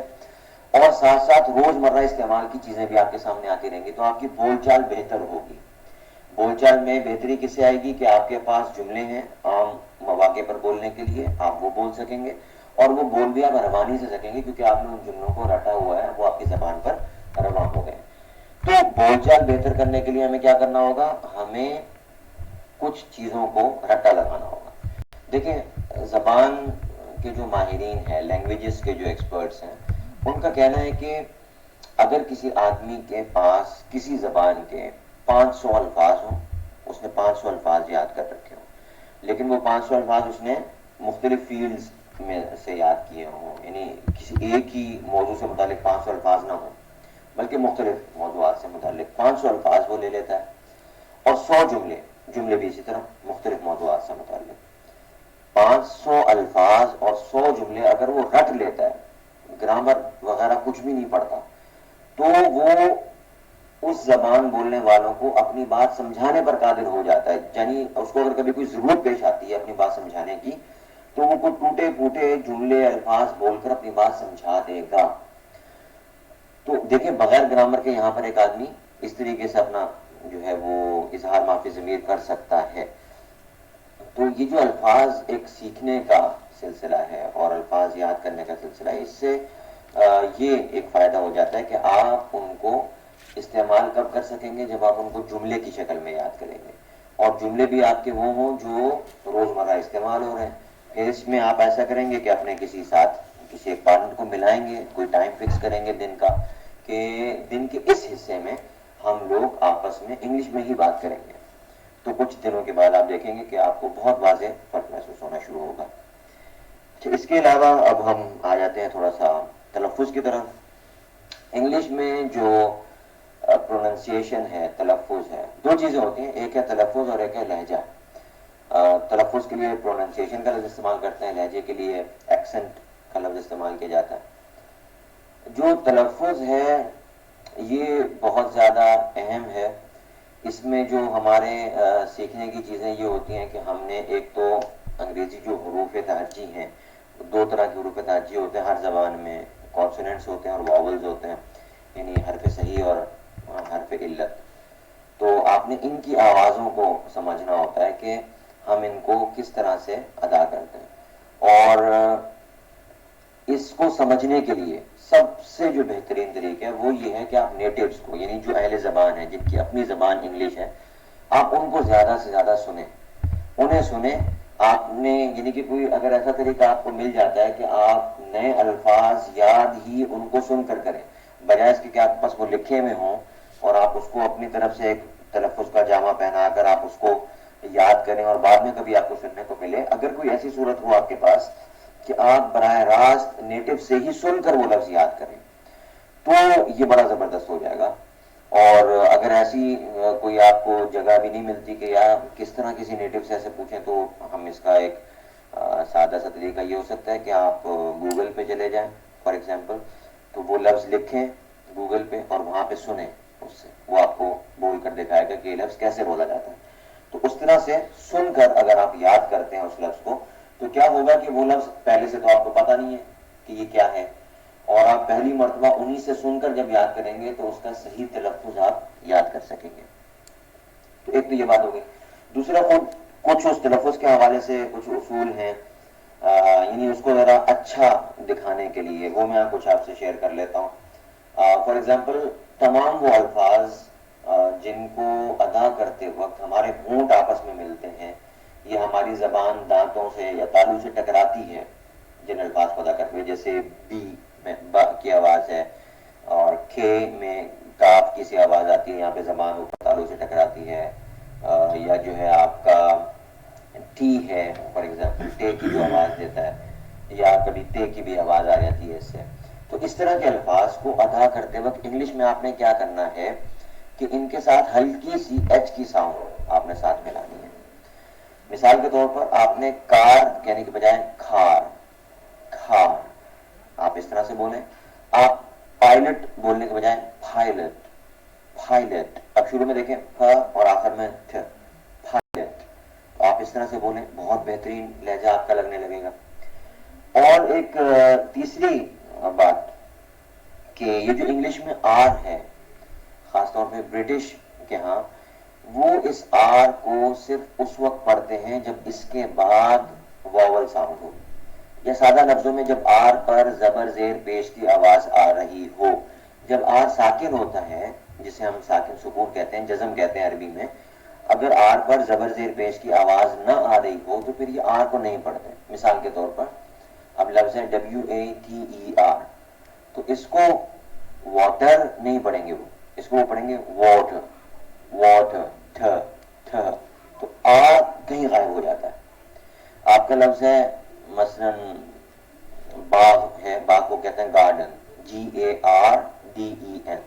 اور ساتھ ساتھ روزمرہ استعمال کی چیزیں بھی آپ کے سامنے آتی رہیں گی. تو آپ کی بول چال بہتر ہوگی. بول چال میں بہتری کس سے آئے گی کہ آپ کے پاس جملے ہیں عام مواقع پر بولنے کے لیے, آپ وہ بول سکیں گے, اور وہ بول بھی آپ روانی سے سکیں گے کیونکہ آپ نے ان جملوں کو رٹا ہوا ہے, وہ آپ کی زبان پر رواں ہو گئے. تو بول چال بہتر کرنے کے لیے ہمیں کیا کرنا ہوگا, ہمیں کچھ چیزوں کو رٹا لگانا ہوگا. دیکھیں زبان کے جو ماہرین ہیں, لینگویجز کے جو ایکسپرٹس ہیں, ان کا کہنا ہے کہ اگر کسی آدمی کے پاس کسی زبان کے 500 الفاظ ہوں, اس نے 500 الفاظ یاد کر رکھے ہوں, لیکن وہ 500 الفاظ اس نے مختلف فیلڈز میں سے یاد کیے ہوں, یعنی کسی ایک ہی موضوع سے متعلق 500 الفاظ نہ ہوں بلکہ مختلف موضوعات سے متعلق 500 الفاظ وہ لے لیتا ہے, اور 100 جملے بھی اسی طرح مختلف موضوعات سے متعلق. 500 الفاظ اور 100 جملے اگر وہ رٹ لیتا ہے, گرامر وغیرہ کچھ بھی نہیں پڑتا, تو وہ اس زبان بولنے والوں کو اپنی بات سمجھانے پر قادر ہو جاتا ہے. یعنی اس کو اگر کبھی کوئی ضرورت پیش آتی ہے اپنی بات سمجھانے کی تو وہ کوئی ٹوٹے پھوٹے جملے الفاظ بول کر اپنی بات سمجھا دے گا. تو دیکھیں بغیر گرامر کے یہاں پر ایک آدمی اس طریقے سے اپنا جو ہے وہ اظہار معافی ضمیر کر سکتا ہے. تو یہ جو الفاظ ایک سیکھنے کا سلسلہ ہے اور الفاظ یاد کرنے کا سلسلہ ہے, اس سے یہ ایک فائدہ ہو جاتا ہے کہ آپ ان کو استعمال کب کر سکیں گے, جب آپ ان کو جملے کی شکل میں یاد کریں گے, اور جملے بھی آپ کے وہ ہوں جو روزمرہ استعمال ہو رہے ہیں. پھر اس میں آپ ایسا کریں گے کہ اپنے کسی ایک پارٹنر کو ملائیں گے, کوئی ٹائم فکس کریں گے دن کا کہ دن کے اس حصے میں ہم لوگ آپس میں انگلش میں ہی بات کریں گے. تو کچھ دنوں کے بعد آپ دیکھیں گے کہ آپ کو بہت واضح فرق محسوس ہونا شروع ہوگا. اس کے علاوہ اب ہم آ جاتے ہیں تھوڑا سا تلفظ کی طرف. انگلش میں جو پروننسیشن ہے, تلفظ ہے, 2 چیزیں ہوتی ہیں, ایک ہے تلفظ اور ایک ہے لہجہ. تلفظ کے لیے پروننسیشن کا لفظ استعمال کرتے ہیں, لہجے کے لیے ایکسنٹ کا لفظ استعمال کیا جاتا ہے. جو تلفظ ہے یہ بہت زیادہ اہم ہے. اس میں جو ہمارے سیکھنے کی چیزیں یہ ہوتی ہیں کہ ہم نے ایک تو انگریزی جو حروف تہجی ہیں, 2 طرح کے حروف تہجی ہوتے ہیں ہر زبان میں, کانسوننٹس ہوتے ہیں اور واولز ہوتے ہیں, یعنی حرف صحیح اور حرف علت. تو آپ نے ان کی آوازوں کو سمجھنا ہوتا ہے کہ ہم ان کو کس طرح سے ادا کرتے ہیں. اور اس کو سمجھنے کے لیے سب سے جو بہترین طریقہ ہے وہ یہ ہے کہ آپ نیٹیوز کو, یعنی جو اہل زبان ہیں, جن کی اپنی زبان انگلش ہے, آپ ان کو زیادہ سے زیادہ سنیں, انہیں سنیں. آپ نے یعنی کہ کوئی اگر ایسا طریقہ آپ کو مل جاتا ہے کہ آپ نئے الفاظ یاد ہی ان کو سن کر کریں, بجائے اس کے کہ آپ کے پاس وہ لکھے ہوئے ہوں اور آپ اس کو اپنی طرف سے ایک تلفظ کا جامہ پہنا کر آپ اس کو یاد کریں اور بعد میں کبھی آپ کو سننے کو ملے. اگر کوئی ایسی صورت ہو آپ کے پاس کہ آپ براہ راست نیٹو سے ہی سن کر وہ لفظ یاد کریں, تو یہ بڑا زبردست ہو جائے گا. اور اگر ایسی کوئی آپ کو جگہ بھی نہیں ملتی کہ یا کس طرح کسی نیٹو سے ایسے پوچھیں, تو ہم اس کا ایک سادہ سا طریقہ یہ ہو سکتا ہے کہ آپ گوگل پہ چلے جائیں فار ایگزامپل. تو وہ لفظ لکھیں گوگل پہ اور وہاں پہ سنیں اس سے, وہ آپ کو بول کر دکھائے گا کہ یہ لفظ کیسے بولا جاتا ہے. تو اس طرح سے سن کر اگر آپ یاد کرتے ہیں اس لفظ کو, تو کیا ہوگا کہ وہ لفظ پہلے سے تو آپ کو پتا نہیں ہے کہ یہ کیا ہے, اور آپ پہلی مرتبہ انہی سے سن کر جب یاد کریں گے تو اس کا صحیح تلفظ آپ یاد کر سکیں گے. تو ایک تو یہ بات ہوگی. دوسرا, خود کچھ اس تلفظ کے حوالے سے کچھ اصول ہیں, یعنی اس کو ذرا اچھا دکھانے کے لیے, وہ میں کچھ آپ سے شیئر کر لیتا ہوں. فار ایگزامپل, تمام وہ الفاظ جن کو ادا کرتے وقت ہمارے ہونٹ آپس میں ملتے ہیں, یہ ہماری زبان دانتوں سے یا تالو سے ٹکراتی ہے جن الفاظ کو ادا کرتے ہوئے, جیسے بی میں با کی آواز ہے, اور کھے میں کاف کی سی آواز آتی ہے, یہاں پہ زبان اوپر تالو سے ٹکراتی ہے, یا جو ہے آپ کا ٹی ہے فار ایگزامپل, ٹے کی جو آواز دیتا ہے, یا کبھی تے کی بھی آواز آ جاتی ہے اس سے. تو اس طرح کے الفاظ کو ادا کرتے وقت انگلش میں آپ نے کیا کرنا ہے کہ ان کے ساتھ ہلکی سی ایچ کی ساؤنڈ آپ نے ساتھ ملانی ہے. مثال کے طور پر آپ نے کار کہنے کے بجائے کھار, کھار آپ اس طرح سے بولیں. آپ پائلٹ بولنے کے بجائے پائلٹ, پائلٹ. اب شروع میں دیکھیں ف اور آخر میں تھ, پائلٹ. تو آپ اس طرح سے بولیں, بہت بہترین لہجہ آپ کا لگنے لگے گا. اور ایک تیسری بات کہ یہ جو انگلش میں آر ہے, خاص طور پہ برٹش کے ہاں, وہ اس آر کو صرف اس وقت پڑھتے ہیں جب اس کے بعد واول ساؤنڈ ہو, یا سادہ لفظوں میں جب آر پر زبر زیر پیش کی آواز آ رہی ہو. جب آر ساکن ہوتا ہے, جسے ہم ساکن سکون کہتے ہیں, جزم کہتے ہیں عربی میں, اگر آر پر زبر زیر پیش کی آواز نہ آ رہی ہو تو پھر یہ آر کو نہیں پڑھتے. مثال کے طور پر اب لفظ ہے WATER, تو اس کو واٹر نہیں پڑھیں گے, وہ اس کو وہ پڑھیں گے واٹر, واٹر, تھ تھ. تو آ کہیں غائب ہو جاتا ہے. آپ کا لفظ ہے مثلا باغ ہے, باغ کو کہتے ہیں گارڈن, GARDEN,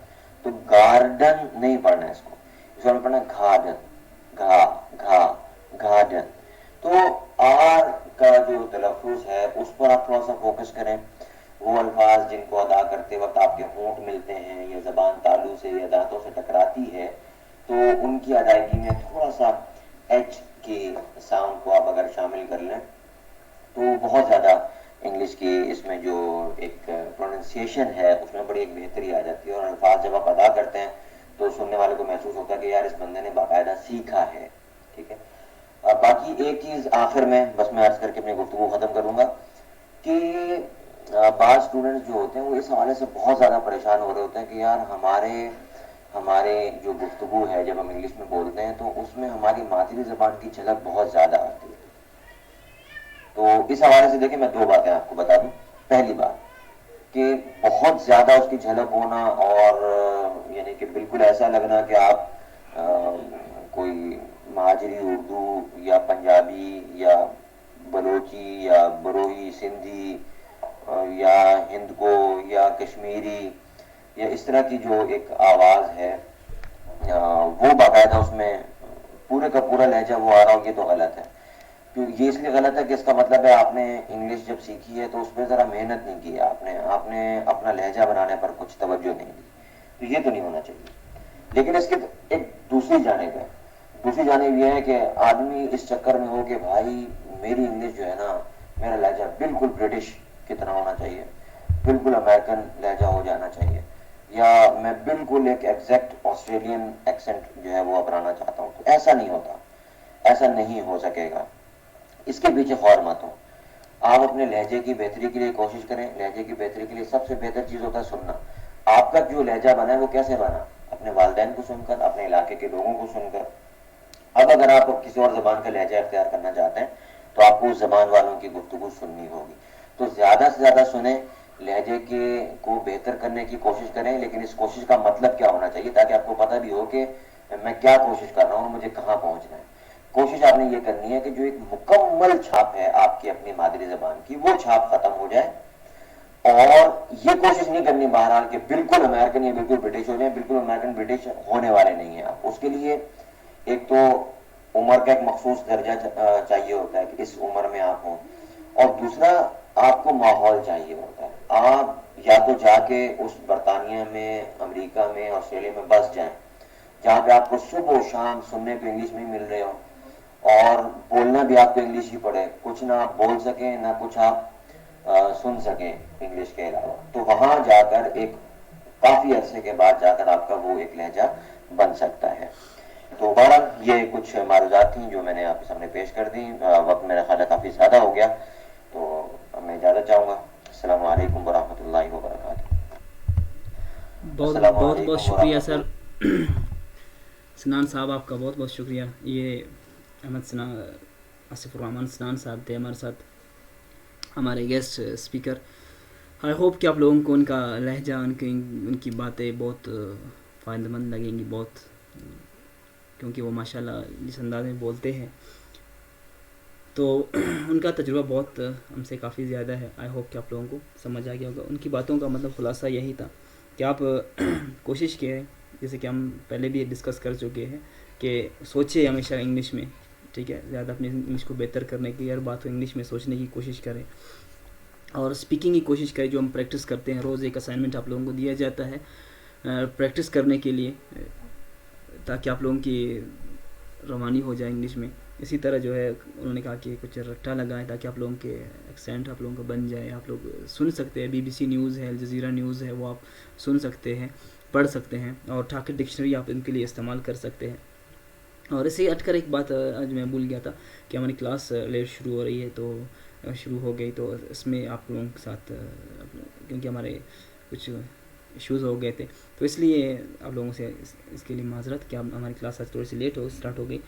تو گارڈن نہیں پڑھنا ہے اس کو میں پڑھنا گارڈن, گھا گھا گارڈن. تو آر کا جو تلفظ ہے اس پر آپ تھوڑا سا فوکس کریں. وہ الفاظ جن کو ادا کرتے وقت آپ کے ہونٹ ملتے ہیں یا زبان تالو سے یا دانتوں سے ٹکراتی ہے, تو ان کی ادائیگی میں تھوڑا سا ایچ کی ساؤنڈ کو آپ اگر شامل کر لیں تو بہت زیادہ انگلش کی اس میں جو ایک پروننسیشن ہے اس میں بڑی ایک بہتری آ جاتی ہے, اور الفاظ جب آپ ادا کرتے ہیں تو سننے والے کو محسوس ہوتا ہے کہ یار اس بندے نے باقاعدہ سیکھا ہے. ٹھیک ہے. باقی ایک چیز آخر میں بس میں عرض کر کے اپنی گفتگو ختم کروں گا کہ بعض اسٹوڈنٹس جو ہوتے ہیں وہ اس حوالے سے بہت زیادہ پریشان ہو رہے ہوتے ہیں کہ یار ہمارے جو گفتگو ہے جب ہم انگلش میں بولتے ہیں تو اس میں ہماری مادری زبان کی جھلک بہت زیادہ آتی ہے. تو اس حوالے سے دیکھیں میں دو باتیں آپ کو بتا دوں. پہلی بات کہ بہت زیادہ اس کی جھلک ہونا, اور یعنی کہ بالکل ایسا لگنا کہ آپ کوئی مہاجری اردو یا پنجابی یا بلوچی یا بروئی سندھی یا ہند کو یا کشمیری یا اس طرح کی جو ایک آواز ہے وہ باقاعدہ اس میں پورے کا پورا لہجہ وہ آ رہا ہو, یہ تو غلط ہے. یہ اس لیے غلط ہے کہ اس کا مطلب ہے آپ نے انگلش جب سیکھی ہے تو اس پہ ذرا محنت نہیں کی, آپ نے اپنا لہجہ بنانے پر کچھ توجہ نہیں دی, تو یہ تو نہیں ہونا چاہیے. لیکن اس کی ایک دوسری جانب ہے. دوسری جانب یہ ہے کہ آدمی اس چکر میں ہو کہ بھائی میری انگلش جو ہے نا, میرا لہجہ بالکل برٹش کی طرح ہونا چاہیے, بالکل امریکن لہجہ ہو جانا چاہیے, یا میں بالکل ایک ایگزیکٹ آسٹریلین ایکسنٹ جو ہے وہ اپنانا چاہتا ہوں. تو ایسا نہیں ہوتا, ایسا نہیں ہو سکے گا. اس کے پیچھے خوار مت ہو. آپ اپنے لہجے کی بہتری کے لیے کوشش کریں. لہجے کی بہتری کے لیے سب سے بہتر چیز ہوتا ہے سننا. آپ کا جو لہجہ بنا ہے وہ کیسے بنا, اپنے والدین کو سن کر, اپنے علاقے کے لوگوں کو سن کر. اب اگر آپ کسی اور زبان کا لہجہ اختیار کرنا چاہتے ہیں تو آپ کو اس زبان والوں کی گفتگو سننی ہوگی. تو زیادہ سے زیادہ سنیں, لہجے کو بہتر کرنے کی کوشش کریں, لیکن اس کوشش کا مطلب کیا ہونا چاہیے تاکہ آپ کو پتہ بھی ہو کہ میں کیا کوشش کر رہا ہوں, مجھے کہاں پہنچنا ہے. کوشش آپ نے یہ کرنی ہے کہ جو ایک مکمل چھاپ ہے آپ کی اپنی مادری زبان کی, وہ چھاپ ختم ہو جائے. اور یہ کوشش نہیں کرنی بہرحال کہ بالکل امریکن یا بالکل برٹش ہو جائیں. بالکل امریکن برٹش ہونے والے نہیں ہیں آپ. اس کے لیے ایک تو عمر کا ایک مخصوص درجہ چاہیے ہوتا ہے کہ اس عمر میں آپ ہوں, اور دوسرا آپ کو ماحول چاہیے ہوتا ہے. آپ یا تو جا کے اس برطانیہ میں، امریکہ میں، آسٹریلیا میں بس جائیں جہاں پہ آپ کو صبح و شام سننے کو انگلش میں مل رہے ہو، اور بولنا بھی آپ کو انگلش ہی پڑے، کچھ نہ آپ بول سکیں نہ کچھ آپ سن سکیں انگلش کے علاوہ. تو وہاں جا کر ایک کافی عرصے کے بعد جا کر آپ کا وہ ایک لہجہ بن سکتا ہے. تو بہرحال یہ کچھ معروضات تھیں جو میں نے آپ کے سامنے پیش کر دی. وقت میرا خیال ہے کافی زیادہ ہو گیا، تو میں اجازت چاہوں گا. السلام علیکم ورحمۃ اللہ وبرکاتہ. بہت السلام بہت بہت علیکم شکریہ ورحمۃ سر. اللہ. سنان صاحب آپ کا بہت بہت شکریہ. یہ احمد سنان، آصف الرحمان سنان صاحب تھے ہمارے ساتھ، ہمارے گیسٹ اسپیکر. آئی ہوپ کہ آپ لوگوں کو ان کا لہجہ، ان کی باتیں بہت فائدہ مند لگیں گی، بہت، کیونکہ وہ ماشاء اللہ جس انداز میں بولتے ہیں تو ان کا تجربہ بہت ہم سے کافی زیادہ ہے. آئی ہوپ کہ آپ لوگوں کو سمجھ آ گیا ہوگا. ان کی باتوں کا مطلب خلاصہ یہی تھا کہ آپ کوشش کریں، جیسے کہ ہم پہلے بھی ڈسکس کر چکے ہیں، کہ سوچے ہمیشہ انگلش میں، ٹھیک ہے، زیادہ اپنی انگلش کو بہتر کرنے کی ہر بات کو انگلش میں سوچنے کی کوشش کریں، اور اسپیکنگ کی کوشش کریں. جو ہم پریکٹس کرتے ہیں روز، ایک اسائنمنٹ آپ لوگوں کو دیا جاتا ہے پریکٹس کرنے کے لیے، تاکہ آپ لوگوں کی روانی ہو جائے انگلش میں. اسی طرح جو ہے انہوں نے کہا کہ کچھ رٹا لگائیں تاکہ آپ لوگوں کے ایکسینٹ آپ لوگوں کا بن جائے. آپ لوگ سن سکتے ہیں، BBC نیوز ہے، الجزیرہ نیوز ہے، وہ آپ سن سکتے ہیں، پڑھ سکتے ہیں، اور ٹاکر ڈکشنری آپ ان کے لیے استعمال کر سکتے ہیں. اور اسے ہٹ کر ایک بات آج میں بھول گیا تھا کہ ہماری کلاس لیٹ شروع ہو رہی ہے، تو شروع ہو گئی، تو اس میں آپ لوگوں کے ساتھ کیونکہ ہمارے کچھ ایشوز ہو گئے تھے، تو اس لیے آپ لوگوں سے اس کے لیے معذرت کہ ہماری کلاس آج تھوڑی سی لیٹ اسٹارٹ ہو گئی.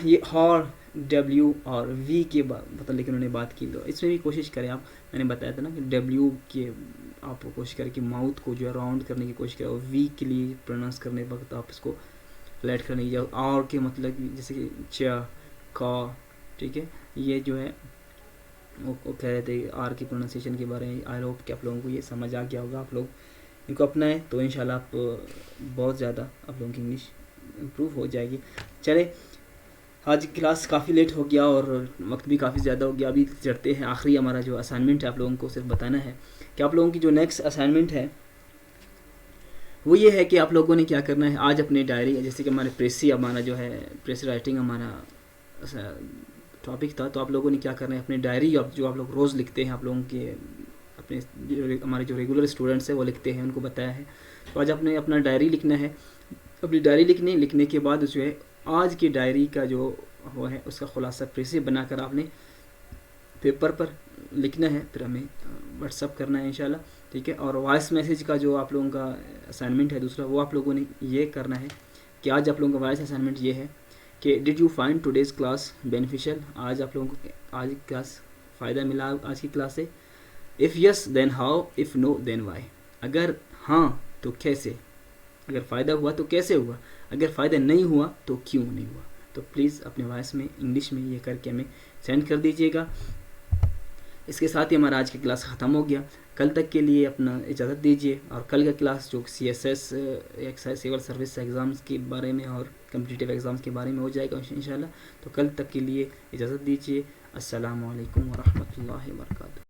یہ اور ڈبلیو اور وی کے متعلق انہوں نے بات کی، تو اس میں بھی کوشش کریں آپ. میں نے بتایا تھا نا کہ ڈبلیو کے آپ کوشش کریں کہ ماؤتھ کو جو ہے راؤنڈ کرنے کی کوشش کریں، اور وی کے لیے پروننس کرنے وقت آپ اس کو فلیٹ کرنے کی، اور کے مطلب جیسے کہ چا، کا، ٹھیک ہے، یہ جو ہے وہ کہہ رہے تھے آر کی پروننسیشن کے بارے میں. آئی ہوپ کہ آپ لوگوں کو یہ سمجھ آ گیا ہوگا. آپ لوگ ان کو اپنائیں تو انشاءاللہ آپ بہت زیادہ آپ لوگوں کی انگلش امپروو ہو جائے گی. چلے، آج کلاس کافی لیٹ ہو گیا اور وقت بھی کافی زیادہ ہو گیا. ابھی چڑھتے ہیں آخری ہمارا جو اسائنمنٹ ہے. آپ لوگوں کو صرف بتانا ہے کہ آپ لوگوں کی جو نیکسٹ اسائنمنٹ ہے وہ یہ ہے کہ آپ لوگوں نے کیا کرنا ہے. آج اپنے ڈائری، جیسے کہ ہمارے پریسی، ہمارا جو ہے پریس رائٹنگ ہمارا ٹاپک تھا، تو آپ لوگوں نے کیا کرنا ہے، اپنی ڈائری جو آپ لوگ روز لکھتے ہیں، آپ لوگوں کے اپنے ہمارے جو ریگولر اسٹوڈنٹس ہیں وہ لکھتے ہیں، ان کو بتایا ہے. تو آج آپ نے اپنا ڈائری لکھنا ہے. اپنی ڈائری لکھنے کے بعد جو ہے آج کی ڈائری کا جو وہ ہے اس کا خلاصہ پریسی بنا کر آپ نے پیپر پر لکھنا ہے، پھر ہمیں واٹس اپ کرنا ہے انشاءاللہ، ٹھیک ہے. اور وائس میسیج کا جو آپ لوگوں کا اسائنمنٹ ہے دوسرا، وہ آپ لوگوں نے یہ کرنا ہے کہ آج آپ لوگوں کا وائس اسائنمنٹ یہ ہے کہ did you find today's class beneficial. آج آپ لوگوں کو آج کی کلاس فائدہ ملا آج کی کلاس سے. If yes then how, if no then why. اگر ہاں تو کیسے، اگر فائدہ ہوا تو کیسے ہوا، اگر فائدہ نہیں ہوا تو کیوں نہیں ہوا. تو پلیز اپنے وائس میں انگلش میں یہ کر کے ہمیں سینڈ کر دیجیے گا. اس کے ساتھ ہی ہمارا آج کی کلاس ختم ہو گیا. کل تک کے لیے اپنا اجازت دیجیے، اور کل کا کلاس جو CSS سول سروس ایگزامس کے بارے میں اور کمپٹیٹیو ایگزامس کے بارے میں ہو جائے گا انشاءاللہ. تو کل تک کے لیے اجازت دیجیے. السلام علیکم ورحمۃ اللہ وبرکاتہ.